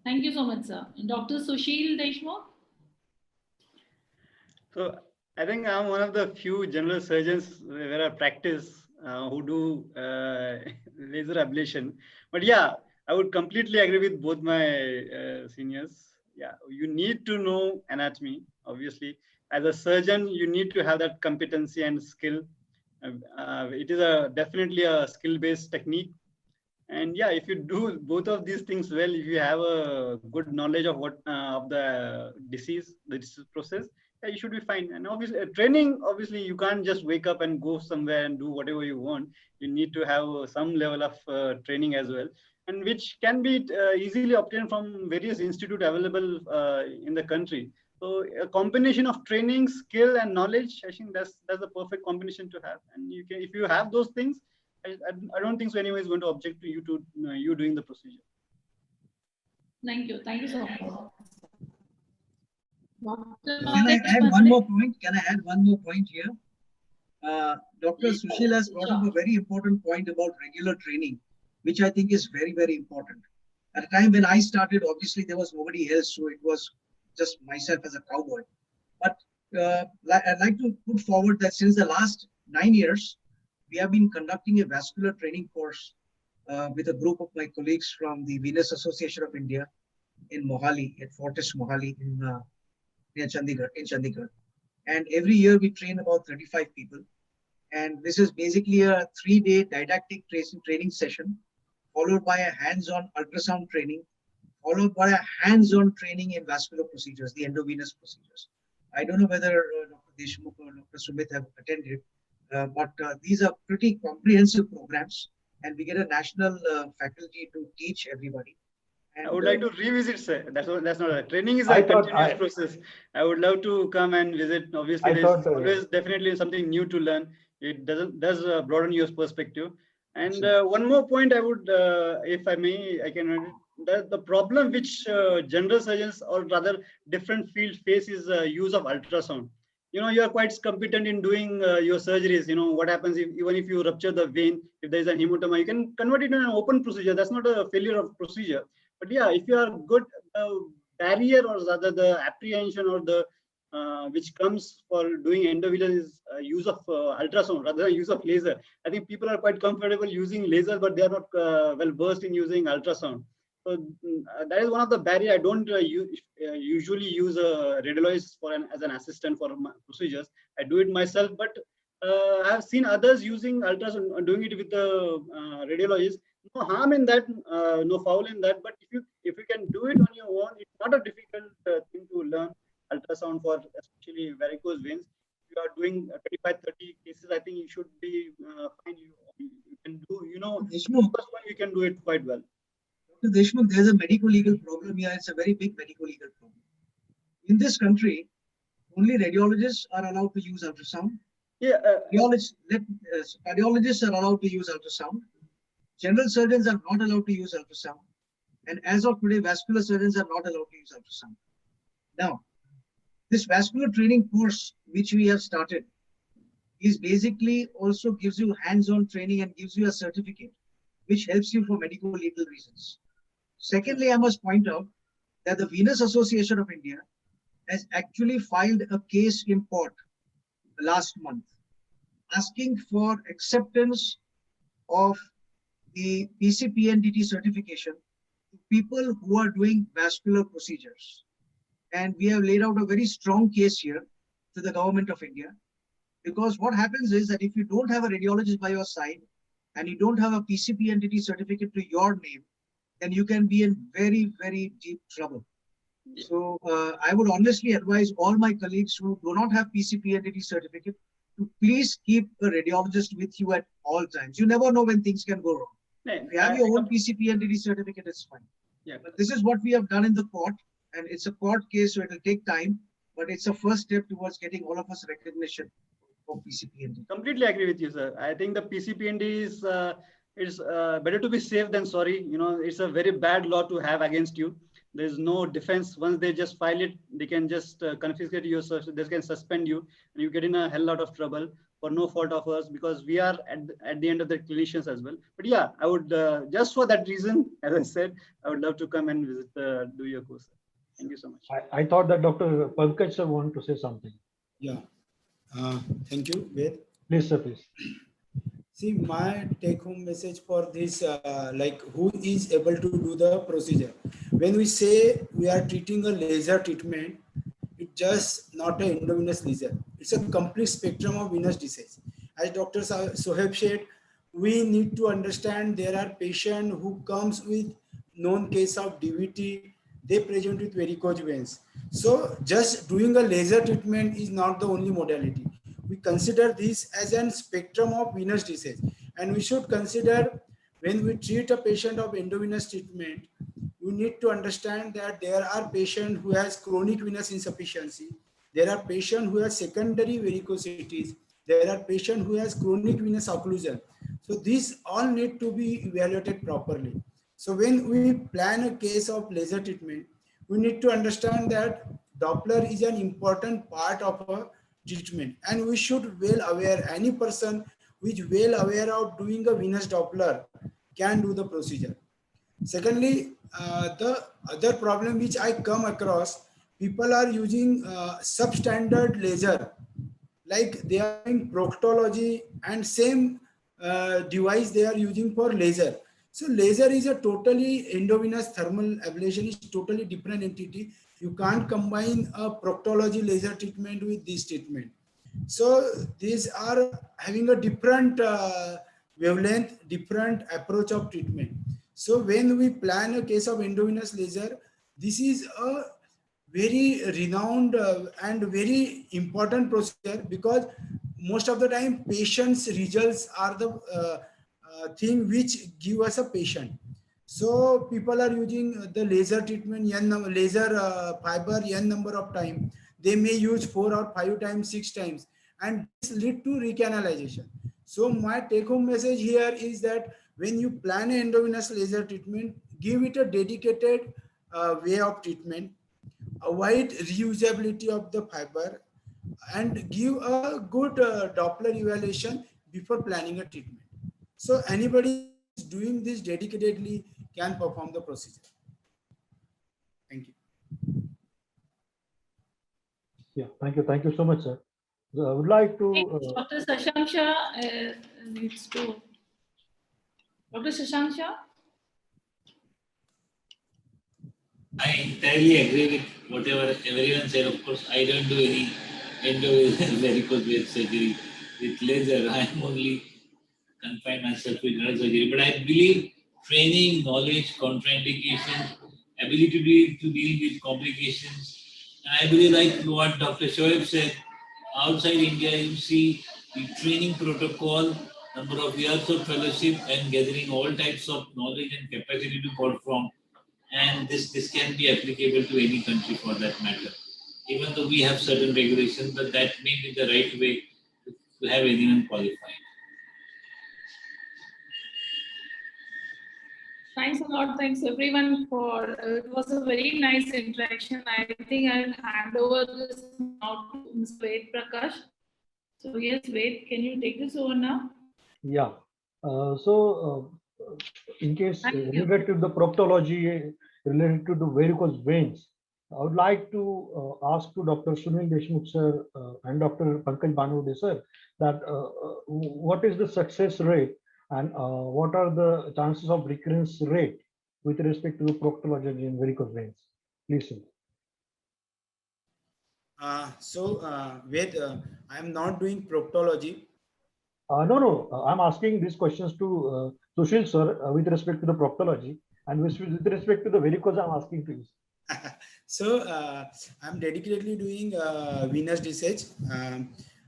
Thank you so much, sir. Dr. Sushil Deshmukh? So I think I'm one of the few general surgeons where I practice who do laser ablation. But yeah, I would completely agree with both my seniors. Yeah, you need to know anatomy, obviously. As a surgeon, you need to have that competency and skill It is definitely a skill-based technique. And yeah, if you do both of these things well, if you have a good knowledge of what of the disease process, yeah, you should be fine. And obviously, training, obviously, you can't just wake up and go somewhere and do whatever you want. You need to have some level of training as well, and which can be easily obtained from various institutes available in the country. So a combination of training, skill, and knowledge, I think that's the perfect combination to have. And you can, if you have those things, I don't think so anyone is going to object to you doing the procedure. Thank you. Thank you so much. Can I add one more point? Can I add one more point here? Dr. Sushil has brought up a very important point about regular training, which I think is very, very important. At the time when I started, obviously there was nobody else, so it was just myself as a cowboy. But I'd like to put forward that since the last 9 years, we have been conducting a vascular training course with a group of my colleagues from the Venous Association of India in Mohali, at Fortis Mohali near Chandigarh. And every year we train about 35 people. And this is basically a 3-day didactic training session, followed by a hands-on ultrasound training, followed by a hands-on training in vascular procedures, the endovenous procedures. I don't know whether Dr. Deshmukh or Dr. Sumit have attended, but these are pretty comprehensive programs, and we get a national faculty to teach everybody. And I would like to revisit, sir. That's not a training is a continuous process. I would love to come and visit. Obviously, there's always definitely something new to learn. It does broaden your perspective. And one more point I would, if I may, I can. The problem which general surgeons or rather different fields face is use of ultrasound. You are quite competent in doing your surgeries. What happens even if you rupture the vein, if there is a hematoma, you can convert it into an open procedure. That's not a failure of procedure. But yeah, if you are good, barrier or rather the apprehension or the which comes for doing endovenous is use of ultrasound rather than use of laser. I think people are quite comfortable using laser, but they are not well versed in using ultrasound. So that is one of the barriers. I don't usually use a radiologist as an assistant for my procedures. I do it myself, but I have seen others using ultrasound, doing it with the radiologist. No harm in that, no foul in that. But if you can do it on your own, it's not a difficult thing to learn ultrasound for especially varicose veins. If you are doing 25-30 cases, I think you should be fine. You can do, first one you can do it quite well. Dr. Deshmukh, there's a medico-legal problem here. It's a very big medico-legal problem. In this country, only radiologists are allowed to use ultrasound. Yeah, cardiologists are allowed to use ultrasound. General surgeons are not allowed to use ultrasound. And as of today, vascular surgeons are not allowed to use ultrasound. Now, this vascular training course, which we have started, is basically also gives you hands-on training and gives you a certificate, which helps you for medico-legal reasons. Secondly, I must point out that the Venous Association of India has actually filed a case in court last month, asking for acceptance of the PCPNDT certification to people who are doing vascular procedures. And we have laid out a very strong case here to the government of India, because what happens is that if you don't have a radiologist by your side and you don't have a PCPNDT certificate to your name, then you can be in very, very deep trouble. So I would honestly advise all my colleagues who do not have PCPNDT certificate to please keep a radiologist with you at all times. You never know when things can go wrong. If you have your own PCPNDT certificate, it's fine. Yeah. But this is what we have done in the court, and it's a court case, so it will take time, but it's a first step towards getting all of us recognition for PCPND. Completely agree with you, sir. I think the PCPND is better to be safe than sorry. It's a very bad law to have against you. There's no defense. Once they just file it, they can just confiscate your search. They can suspend you, and you get in a hell lot of trouble for no fault of us, because we are at the end of the clinicians as well. But yeah, I would just for that reason, as I said, I would love to come and visit, do your course. Thank you so much. I thought that Dr. Pankaj sir wanted to say something. Yeah. Thank you, Ved. Please, sir, please. See, my take-home message for this, like who is able to do the procedure. When we say we are treating a laser treatment, it's just not an endovenous laser. It's a complete spectrum of venous disease. as Dr. Soheb said, we need to understand there are patients who comes with known case of DVT, they present with varicose veins. So just doing a laser treatment is not the only modality. We consider this as a spectrum of venous disease, and we should consider when we treat a patient of endovenous treatment, we need to understand that there are patients who has chronic venous insufficiency, there are patients who have secondary varicosities, there are patients who has chronic venous occlusion. So these all need to be evaluated properly. So when we plan a case of laser treatment, we need to understand that Doppler is an important part of a treatment, and we should well aware, any person who is well aware of doing a venous Doppler can do the procedure. Secondly, the other problem which I come across, people are using substandard laser, like they are in proctology and same device they are using for laser. So laser is a totally endovenous thermal ablation, is totally different entity. You can't combine a proctology laser treatment with this treatment. So these are having a different wavelength, different approach of treatment. So when we plan a case of endovenous laser, this is a very renowned and very important procedure, because most of the time patient's results are the thing which give us a patient. So people are using the laser treatment, laser fiber n number of time. They may use 4 or 5 times, 6 times, and this lead to recanalization. So my take home message here is that when you plan an endovenous laser treatment, give it a dedicated way of treatment, avoid reusability of the fiber, and give a good Doppler evaluation before planning a treatment. So anybody doing this dedicatedly can perform the procedure. Thank you. Yeah, thank you. Thank you so much, sir. So I would like to. Dr. Shashank Shah needs to. Dr. Shashank Shah? I entirely agree with whatever everyone said. Of course, I don't do any varicose vein surgery with laser. I am only confine myself with general surgery. But I believe training, knowledge, contraindications, ability to deal with complications. And I believe, like what Dr. Shoaib said, outside India, you see the training protocol, number of years of fellowship, and gathering all types of knowledge and capacity to perform. And this can be applicable to any country for that matter. Even though we have certain regulations, but that may be the right way to have anyone qualified. Thanks a lot. Thanks everyone for, it was a very nice interaction. I think I'll hand over this now to Mr. Ved Prakash. So yes, Ved, can you take this over now? Yeah. In case related to the proctology, related to the varicose veins, I would like to ask to Dr. Sunil Deshmukh sir and Dr. Pankaj Banurde sir that what is the success rate and what are the chances of recurrence rate with respect to the proctology in varicose veins? Please, sir. Ved, I am not doing proctology. No, I'm asking these questions to Sushil sir with respect to the proctology, and with respect to the varicose, I'm asking to you. So I'm dedicatedly doing venous disease.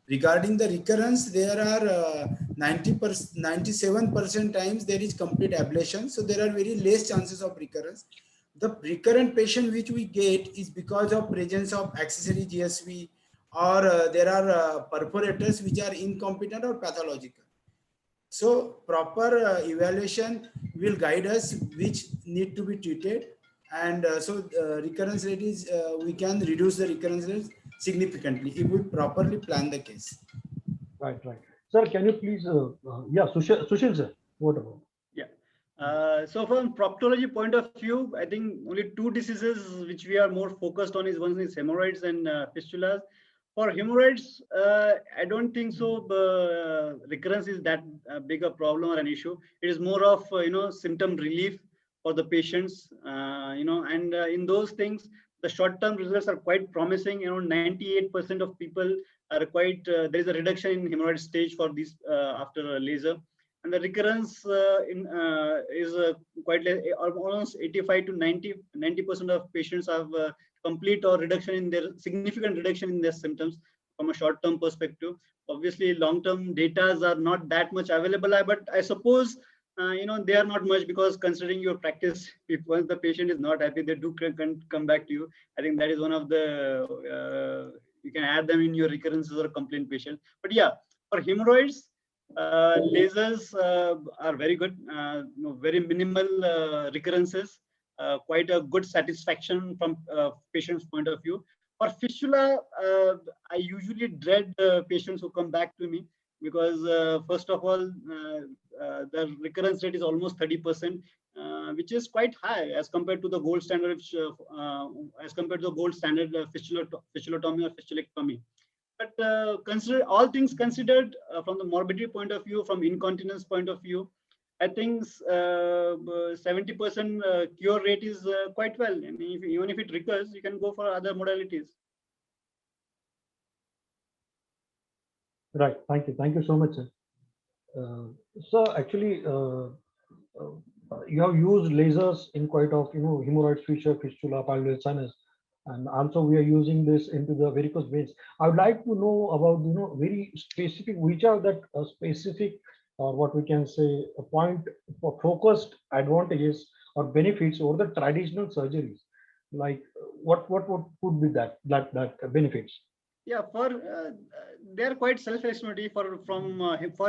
Regarding the recurrence, there are 97% times there is complete ablation. So there are very less chances of recurrence. The recurrent patient which we get is because of presence of accessory GSV, or there are perforators which are incompetent or pathological. So proper evaluation will guide us which need to be treated. And recurrence rate is, we can reduce the recurrence rate significantly if we properly plan the case. Right. Sir, can you please, Sushil sir, what about? Yeah. So from proctology point of view, I think only 2 diseases which we are more focused on is one is hemorrhoids and fistulas. For hemorrhoids, I don't think so. Recurrence is that big a problem or an issue. It is more of symptom relief for the patients, and in those things, The short-term results are quite promising. 98% of people are quite, there is a reduction in hemorrhoid stage for these after a laser. And the recurrence is quite less, almost 85 to 90% of patients have complete or reduction in their, significant reduction in their symptoms from a short-term perspective. Obviously, long-term data are not that much available, but I suppose they are not much, because considering your practice, if once the patient is not happy, they do come back to you. I think that is one of the, you can add them in your recurrences or complaint patient. But yeah, for hemorrhoids, lasers are very good, very minimal recurrences, quite a good satisfaction from patient's point of view. For fistula, I usually dread patients who come back to me, because first of all, the recurrence rate is almost 30%, which is quite high as compared to the gold standard, fistulotomy or fistulectomy. But consider all things considered, from the morbidity point of view, from incontinence point of view, I think 70% cure rate is quite well. And even if it recurs, you can go for other modalities. Right. Thank you. Thank you so much, sir. So actually, you have used lasers in quite of hemorrhoid, fissure, fistula, pylori sinus, and also we are using this into the varicose veins. I would like to know about very specific, which are that specific, or what we can say, a point for focused advantages or benefits over the traditional surgeries. Like what could be that benefits? Yeah, they are quite self-explanatory. For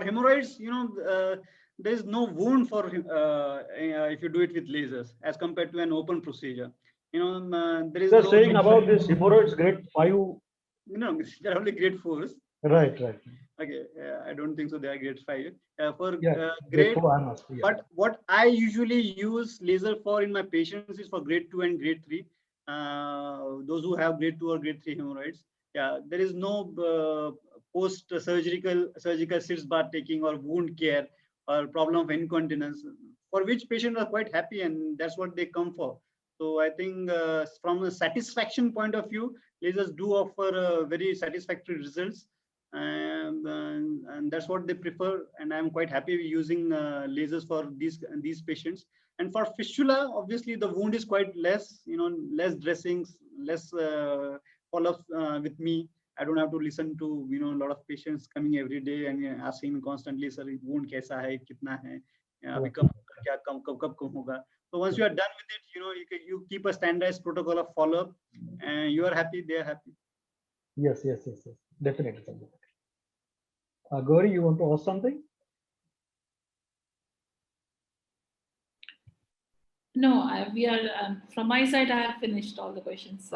hemorrhoids, there is no wound for if you do it with lasers as compared to an open procedure. There is. They're saying about this hemorrhoids grade 5. No, they're only grade 4s. Right. Okay, I don't think so. They are grade 5. Grade 4, yeah. But what I usually use laser for in my patients is for grade 2 and grade 3. Those who have grade 2 or grade 3 hemorrhoids. Yeah, there is no post-surgical cyst bath taking or wound care or problem of incontinence, for which patients are quite happy, and that's what they come for. So I think from a satisfaction point of view, lasers do offer very satisfactory results, and that's what they prefer. And I'm quite happy using lasers for these patients. And for fistula, obviously the wound is quite less, less dressings, less follow-ups with me. I don't have to listen to a lot of patients coming every day and asking me constantly, sir, wound kaisa hai, kitna hai, abhi kab hoga. So once you are done with it, you keep a standardized protocol of follow-up, and you are happy, they are happy. Yes, definitely. Gauri, you want to ask something? No, we are from my side. I have finished all the questions.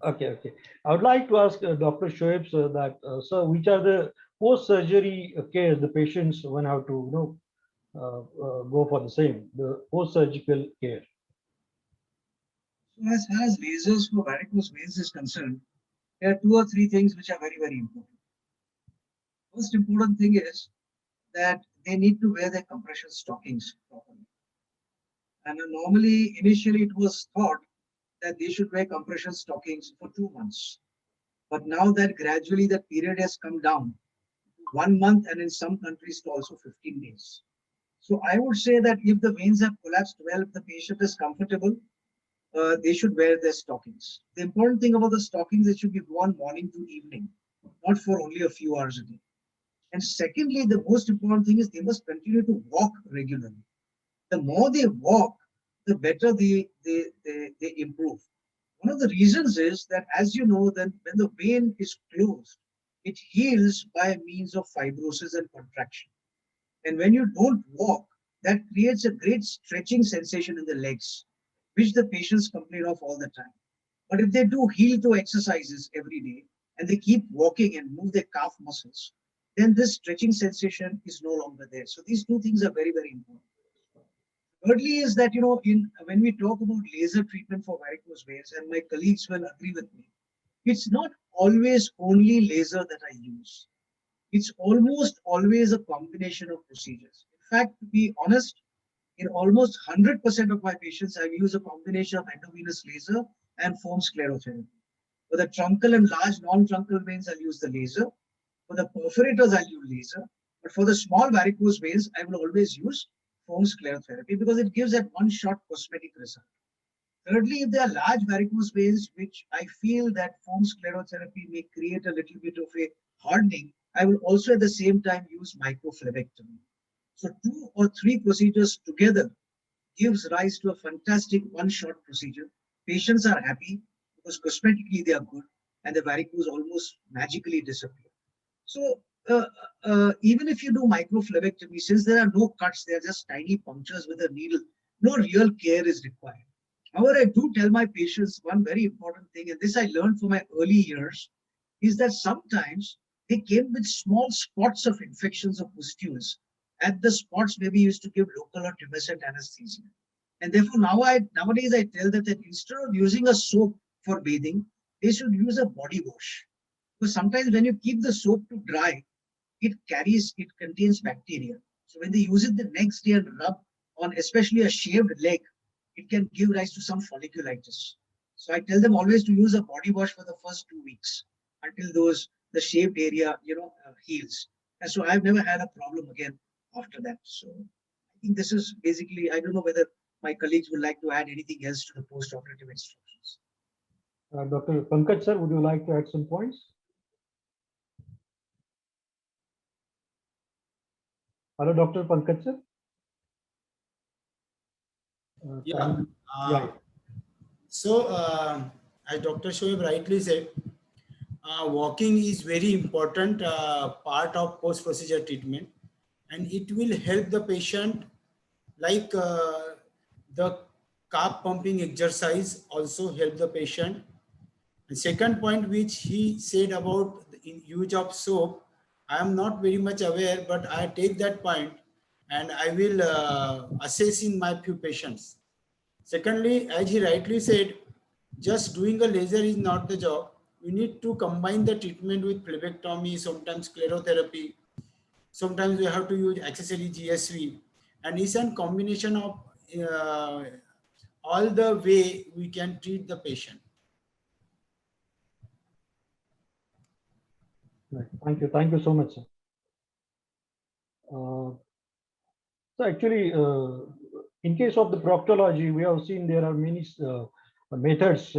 Okay. I would like to ask Dr. Shoaib, sir, that sir, which are the post-surgery cares the patients when have to go for the post-surgical care? So as far as lasers for varicose veins is concerned, there are 2 or 3 things which are very, very important. Most important thing is that they need to wear their compression stockings properly. And normally, initially, it was thought that they should wear compression stockings for 2 months. But now that gradually the period has come down to 1 month, and in some countries to also 15 days. So I would say that if the veins have collapsed well, if the patient is comfortable, they should wear their stockings. The important thing about the stockings, it should be worn morning to evening, not for only a few hours a day. And secondly, the most important thing is they must continue to walk regularly. The more they walk, the better they improve. One of the reasons is that, as you know, that when the vein is closed, it heals by means of fibrosis and contraction. And when you don't walk, that creates a great stretching sensation in the legs, which the patients complain of all the time. But if they do heel toe exercises every day, and they keep walking and move their calf muscles, then this stretching sensation is no longer there. So these 2 things are very, very important. Thirdly is that, when we talk about laser treatment for varicose veins, and my colleagues will agree with me, it's not always only laser that I use. It's almost always a combination of procedures. In fact, to be honest, in almost 100% of my patients, I've used a combination of endovenous laser and foam sclerotherapy. For the truncal and large non-truncal veins, I'll use the laser. For the perforators, I'll use laser. But for the small varicose veins, I will always use foam sclerotherapy because it gives that one-shot cosmetic result. Thirdly, if there are large varicose veins, which I feel that foam sclerotherapy may create a little bit of a hardening, I will also at the same time use microphlebectomy. So 2 or 3 procedures together gives rise to a fantastic one-shot procedure. Patients are happy because cosmetically they are good and the varicose almost magically disappear. So even if you do microphlebectomy, since there are no cuts, they are just tiny punctures with a needle, no real care is required. However, I do tell my patients one very important thing, and this I learned from my early years, is that sometimes they came with small spots of infections or pustules. At the spots, maybe used to give local or tumescent anesthesia. And therefore, nowadays I tell them that instead of using a soap for bathing, they should use a body wash. Because sometimes when you keep the soap to dry, it contains bacteria. So when they use it the next day and rub on especially a shaved leg, it can give rise to some folliculitis. So I tell them always to use a body wash for the first 2 weeks until the shaved area, heals. And so I've never had a problem again after that. So I think this is basically, I don't know whether my colleagues would like to add anything else to the post-operative instructions. Dr. Pankaj sir, would you like to add some points? Hello, Dr. Pankaj sir. Yeah. So, as Dr. Shoaib rightly said, walking is very important part of post-procedure treatment, and it will help the patient, like the calf pumping exercise also help the patient. The second point which he said about the use of soap, I am not very much aware, but I take that point and I will assess in my few patients. Secondly, as he rightly said, just doing a laser is not the job. We need to combine the treatment with phlebectomy, sometimes sclerotherapy. Sometimes we have to use accessory GSV, and it's a combination of all the way we can treat the patient. Right. Thank you so much, sir. So actually, in case of the proctology, we have seen there are many methods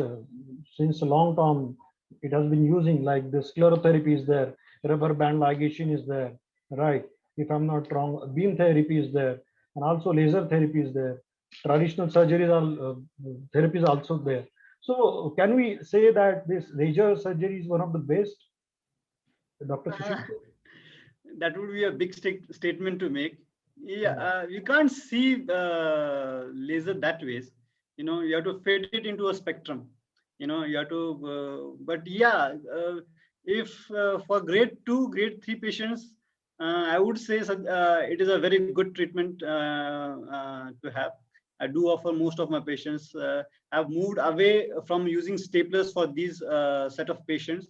since a long time. It has been using, like the sclerotherapy is there, rubber band ligation is there, right? If I'm not wrong, beam therapy is there, and also laser therapy is there. Traditional surgeries are therapy is also there. So can we say that this laser surgery is one of the best, Dr. Sushil? That would be a big statement to make. Yeah, you can't see laser that ways. You have to fit it into a spectrum. You have to. But yeah, if for grade 2, grade 3 patients, I would say it is a very good treatment to have. I do offer most of my patients. I've moved away from using staplers for these set of patients.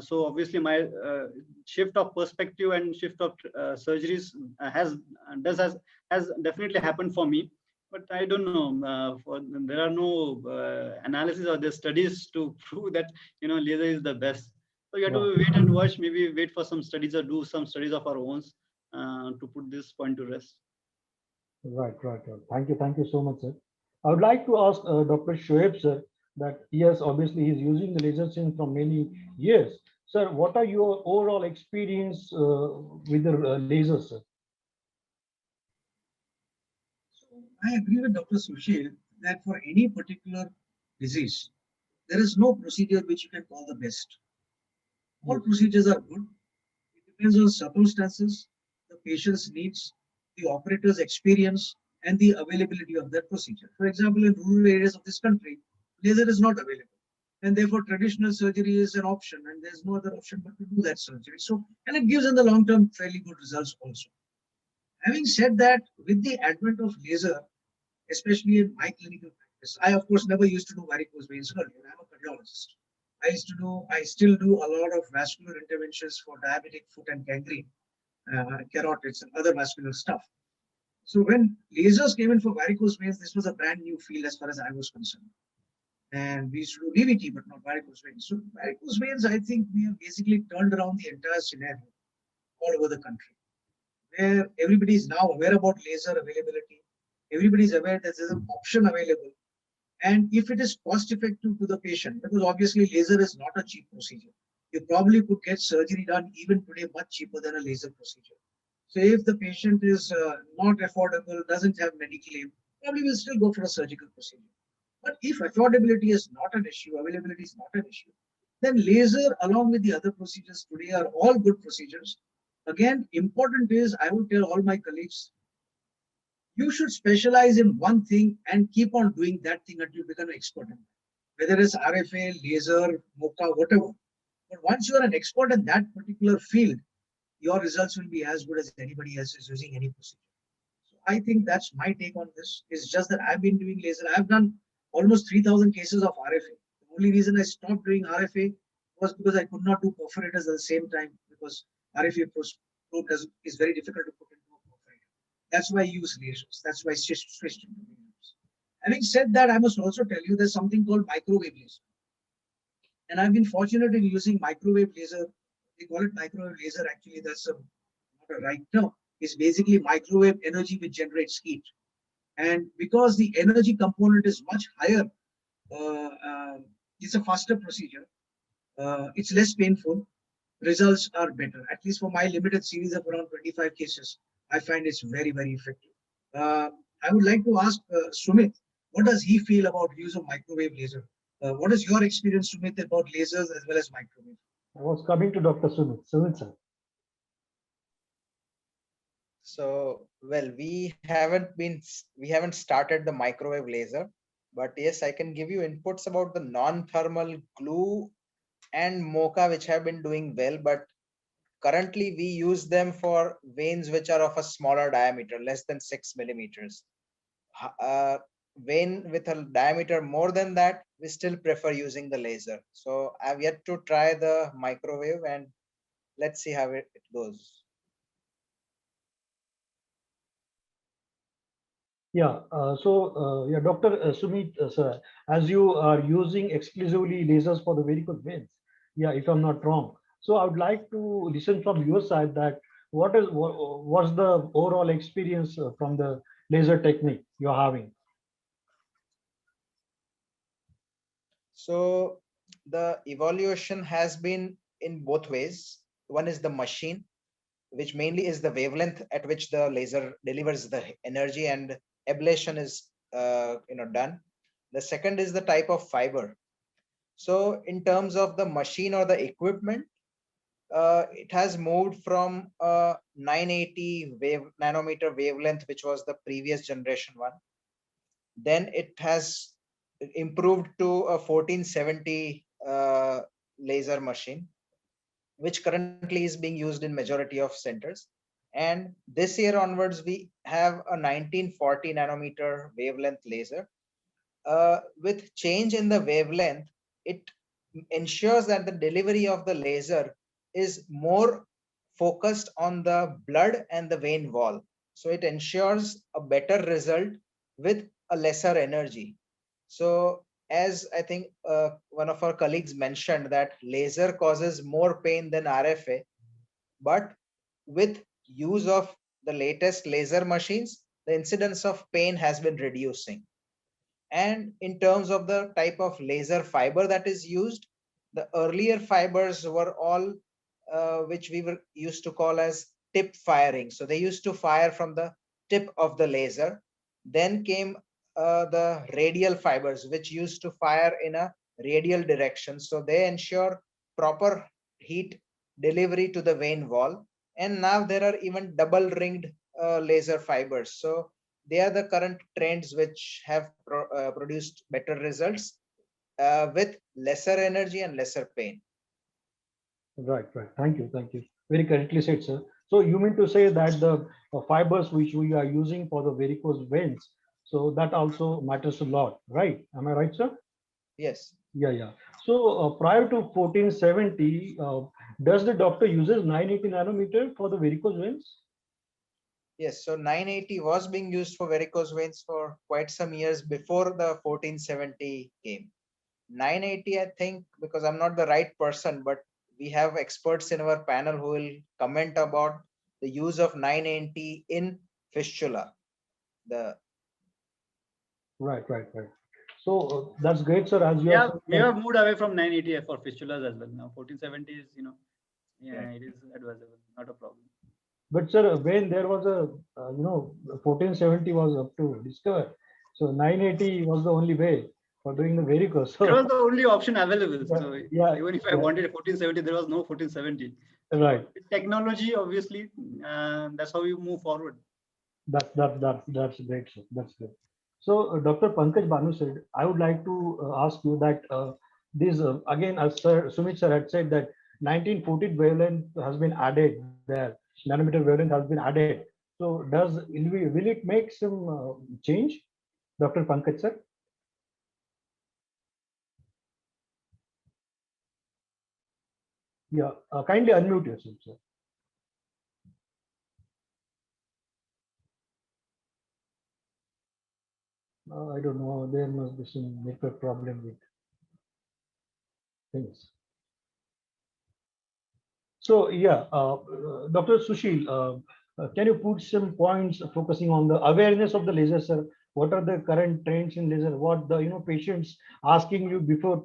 So obviously my shift of perspective and shift of surgeries has definitely happened for me, but I don't know, there are no analysis or the studies to prove that laser is the best. So you have to wait and watch, maybe wait for some studies or do some studies of our own to put this point to rest. Right. Thank you so much, sir. I would like to ask Dr. Shoaib, sir, that yes, obviously he's using the laser since from many years. Sir, what are your overall experience with the laser, sir? So I agree with Dr. Sushil that for any particular disease, there is no procedure which you can call the best. All procedures are good. It depends on circumstances, the patient's needs, the operator's experience, and the availability of that procedure. For example, in rural areas of this country, laser is not available. And therefore, traditional surgery is an option, and there's no other option but to do that surgery. So, and it gives in the long term fairly good results also. Having said that, with the advent of laser, especially in my clinical practice, I of course never used to do varicose veins earlier. I'm a cardiologist. I still do a lot of vascular interventions for diabetic foot and gangrene, carotids and other vascular stuff. So when lasers came in for varicose veins, this was a brand new field as far as I was concerned. And we used to do DVT, but not varicose veins. So varicose veins, I think we have basically turned around the entire scenario all over the country, where everybody is now aware about laser availability. Everybody is aware that there's an option available. And if it is cost effective to the patient, because obviously laser is not a cheap procedure. You probably could get surgery done even today much cheaper than a laser procedure. So if the patient is not affordable, doesn't have Mediclaim, probably will still go for a surgical procedure. But if affordability is not an issue, availability is not an issue, then laser along with the other procedures today are all good procedures. Again, important is I would tell all my colleagues, you should specialize in one thing and keep on doing that thing until you become an expert in it. Whether it's RFA, laser, MOCA, whatever. But once you are an expert in that particular field, your results will be as good as anybody else is using any procedure. So I think that's my take on this. It's just that I've been doing laser. I've done almost 3,000 cases of RFA. The only reason I stopped doing RFA was because I could not do perforators at the same time, because RFA probe is very difficult to put into a perforator. That's why I use lasers. That's why I switched into lasers. Having said that, I must also tell you there's something called microwave laser. And I've been fortunate in using microwave laser. They call it microwave laser. Actually, that's not a right term. It's basically microwave energy which generates heat. And because the energy component is much higher, it's a faster procedure. It's less painful. Results are better. At least for my limited series of around 25 cases, I find it's very, very effective. I would like to ask Sumit, what does he feel about use of microwave laser? What is your experience, Sumit, about lasers as well as microwave? I was coming to Dr. Sumit. Sumit, sir. So, well, we haven't started the microwave laser, but yes, I can give you inputs about the non-thermal glue and MOCA, which have been doing well, but currently we use them for veins which are of a smaller diameter, less than 6 millimeters. Vein with a diameter more than that, we still prefer using the laser. So I've yet to try the microwave, and let's see how it goes. Yeah, yeah, Dr. Sumit, sir, as you are using exclusively lasers for the varicose veins, yeah, if I'm not wrong. So I would like to listen from your side that what's the overall experience from the laser technique you're having? So the evaluation has been in both ways. One is the machine, which mainly is the wavelength at which the laser delivers the energy and ablation is done. The second is the type of fiber. So in terms of the machine or the equipment, it has moved from a 980 nanometer wavelength, which was the previous generation one. Then it has improved to a 1470 laser machine, which currently is being used in majority of centers. And this year onwards, we have a 1940 nanometer wavelength laser. With change in the wavelength, it ensures that the delivery of the laser is more focused on the blood and the vein wall. So it ensures a better result with a lesser energy. So as I think one of our colleagues mentioned that laser causes more pain than RFA, but with use of the latest laser machines, the incidence of pain has been reducing. And in terms of the type of laser fiber that is used, the earlier fibers were all which we were used to call as tip firing. So they used to fire from the tip of the laser. Then came the radial fibers, which used to fire in a radial direction. So they ensure proper heat delivery to the vein wall. And now there are even double ringed laser fibers. So they are the current trends which have produced better results with lesser energy and lesser pain. Right, right. Thank you, thank you. Very correctly said, sir. So you mean to say that the fibers which we are using for the varicose veins, so that also matters a lot, right? Am I right, sir? Yes. Yeah, yeah. So prior to 1470, does the doctor uses 980 nanometer for the varicose veins? Yes, so 980 was being used for varicose veins for quite some years before the 1470 came. 980, I think, because I'm not the right person, but we have experts in our panel who will comment about the use of 980 in fistula. Right. So that's great, sir. As you Yeah, are we have moved away from 980 for fistulas as well. Now 1470 is, yeah, it is advisable, not a problem. but sir, when there was a 1470 was up to discover, so 980 was the only way for doing the varicose. It was So the only option available. Yeah, So yeah, even if I yeah. wanted a 1470, there was no 1470. So Right. with technology, obviously, that's how you move forward. That's great, sir. That's great. So, Dr. Pankaj Banu said, I would like to ask you that this again, as Sir Sumit sir had said that 1914 wavelength has been added there, nanometer wavelength has been added. So, will it make some change, Dr. Pankaj sir? Yeah, kindly unmute yourself, sir. I don't know. There must be some network problem with things. So yeah, Dr. Sushil, can you put some points focusing on the awareness of the laser, sir? What are the current trends in laser? What the patients asking you before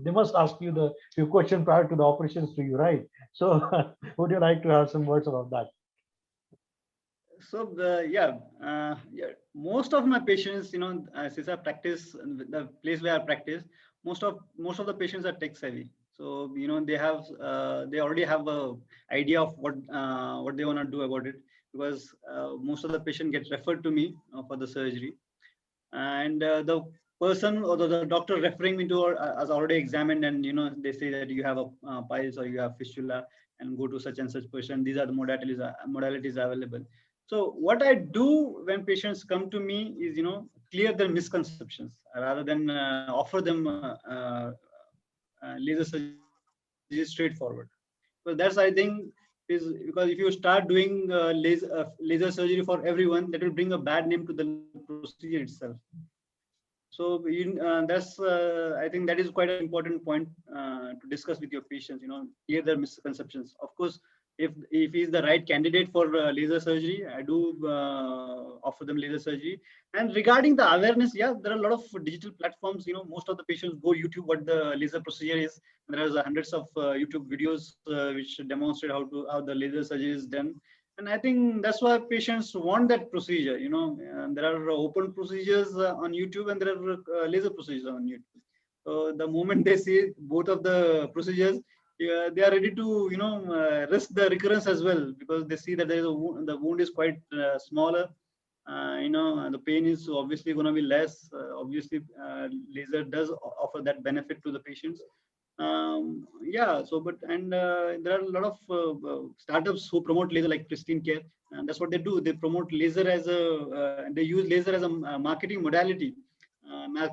they must ask you the few questions prior to the operations to you, right? So would you like to have some words about that? So most of my patients, since I practice the place where I practice, most of the patients are tech savvy. So they already have a idea of what they want to do about it, because most of the patient gets referred to me for the surgery, and the person or the doctor referring me to has already examined, and they say that you have a piles or you have fistula, and go to such and such person. These are the modalities available. So what I do when patients come to me is, clear their misconceptions rather than offer them laser surgery straightforward. So that's, I think, is because if you start doing laser surgery for everyone, that will bring a bad name to the procedure itself. So that's I think that is quite an important point to discuss with your patients. Clear their misconceptions. Of course, if he's the right candidate for laser surgery, I do offer them laser surgery. And regarding the awareness, yeah, there are a lot of digital platforms. Most of the patients go YouTube what the laser procedure is. There are hundreds of YouTube videos which demonstrate how the laser surgery is done. And I think that's why patients want that procedure. There are open procedures on YouTube, and there are laser procedures on YouTube. So the moment they see both of the procedures, they are ready to risk the recurrence as well, because they see that there is the wound is quite smaller. The pain is obviously going to be less. Obviously, laser does offer that benefit to the patients. There are a lot of startups who promote laser, like Pristine Care, and that's what they do. They promote laser as they use laser as a marketing modality,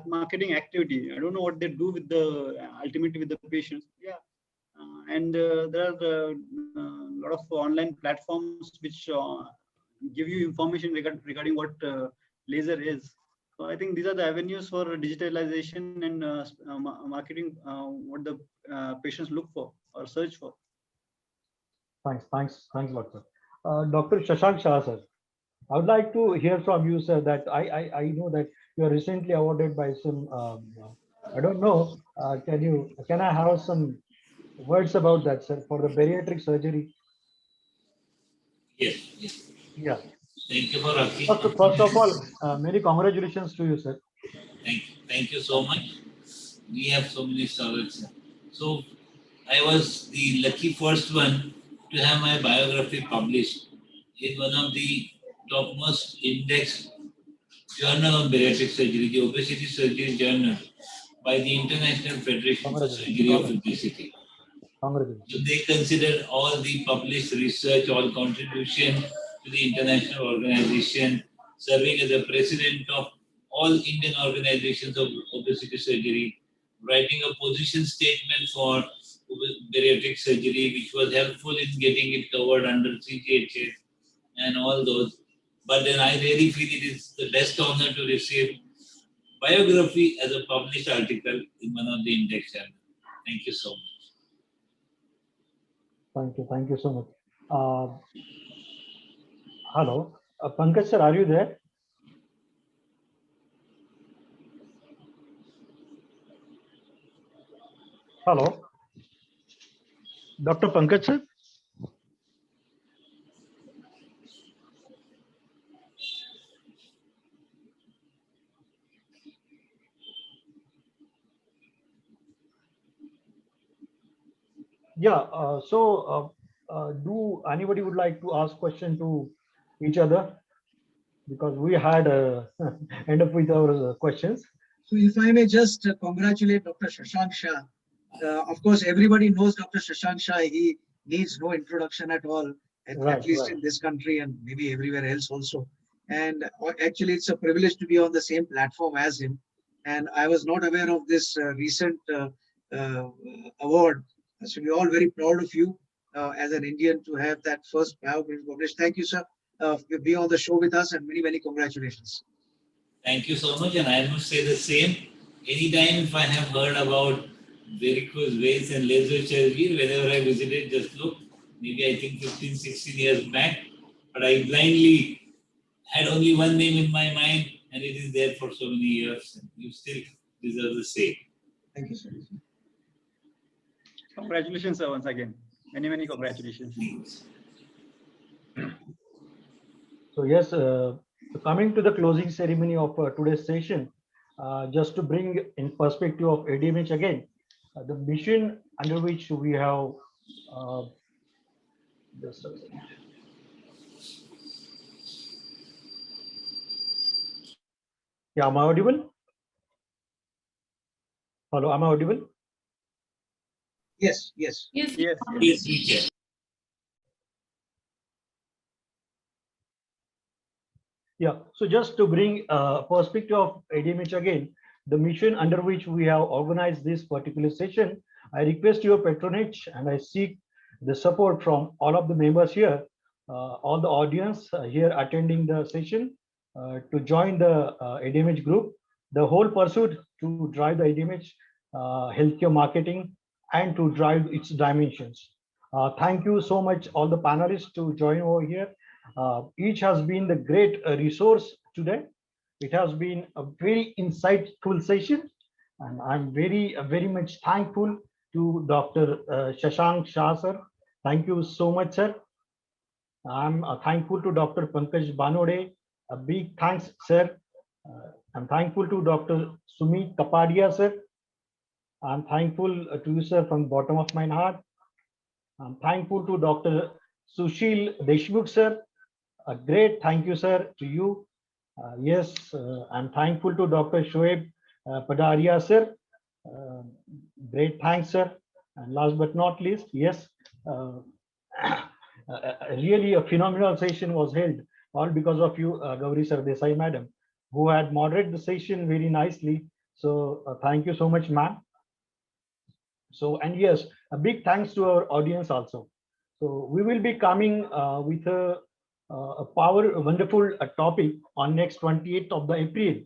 marketing activity. I don't know what they do with ultimately with the patients. Yeah. There are a lot of online platforms which give you information regarding what laser is. So I think these are the avenues for digitalization and marketing, what the patients look for or search for. Thanks, Doctor. Dr. Shashank Shah, sir. I would like to hear from you, sir, that I know that you are recently awarded by some, I don't know, can I have some words about that, sir, for the bariatric surgery? Yes. Yeah. Thank you for asking. First of all, many congratulations to you, sir. Thank you so much. We have so many scholars. So I was the lucky first one to have my biography published in one of the topmost indexed journal on bariatric surgery, the Obesity Surgery Journal, by the International Federation for Surgery of Obesity. So they consider all the published research, all contribution to the international organization, serving as a president of all Indian organizations of obesity surgery, writing a position statement for bariatric surgery, which was helpful in getting it covered under CGHS and all those. But then I really feel it is the best honor to receive biography as a published article in one of the index journals. Thank you so much. Thank you so much. Hello, Pankaj sir, are you there? Hello, Dr. Pankaj sir. Yeah, do anybody would like to ask question to each other? Because we had end up with our questions. So if I may just congratulate Dr. Shashank Shah. Of course, everybody knows Dr. Shashank Shah. He needs no introduction at all, at least in this country and maybe everywhere else also. And actually, it's a privilege to be on the same platform as him. And I was not aware of this recent award. So we're all very proud of you as an Indian to have that first biography published. Thank you, sir, for being on the show with us, and many, many congratulations. Thank you so much, and I must say the same. Anytime if I have heard about varicose veins and laser surgery, whenever I visited, just look, maybe I think 15, 16 years back, but I blindly had only one name in my mind, and it is there for so many years. And you still deserve the same. Thank you, sir. Congratulations, sir, once again. Many, many congratulations. Thanks. So yes, coming to the closing ceremony of today's session, just to bring in perspective of ADMH again, the mission under which we have just a second. Yeah, am I audible? Hello, am I audible? Yes, yes. Yes, we can. Yeah, so just to bring perspective of ADMH again, the mission under which we have organized this particular session, I request your patronage and I seek the support from all of the members here, all the audience here attending the session to join the ADMH group. The whole pursuit to drive the ADMH healthcare marketing and to drive its dimensions. Thank you so much all the panelists to join over here. Each has been the great resource today. It has been a very insightful session, and I'm very much thankful to Dr. Shashank Shah sir. Thank you so much, sir. I'm thankful to Dr. Pankaj Banode. A big thanks, sir. I'm thankful to Dr. Sumit Kapadia, sir. I'm thankful to you, sir, from the bottom of my heart. I'm thankful to Dr. Sushil Deshmukh, sir. A great thank you, sir, to you. Yes, I'm thankful to Dr. Shoaib Padaria, sir. Great thanks, sir. And last but not least, yes, really a phenomenal session was held, all because of you, Gauri Sardesai, madam, who had moderated the session very nicely. So thank you so much, ma'am. So, and yes, a big thanks to our audience also. So we will be coming with a wonderful topic on next 28th of the April,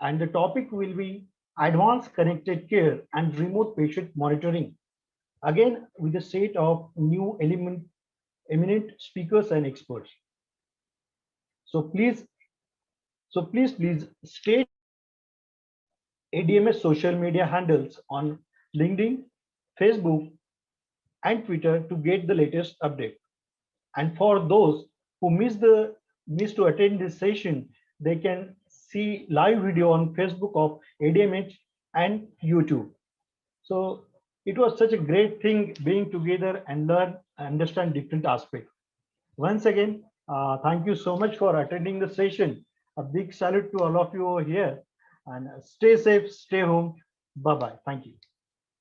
and the topic will be advanced connected care and remote patient monitoring. Again, with a set of new eminent speakers and experts. So please stay ADMS social media handles on LinkedIn, Facebook, and Twitter to get the latest update. And for those who miss to attend this session, they can see live video on Facebook of ADMH and YouTube. So it was such a great thing being together and learn and understand different aspects. Once again, thank you so much for attending the session. A big salute to all of you over here, and stay safe, stay home. Bye-bye. Thank you.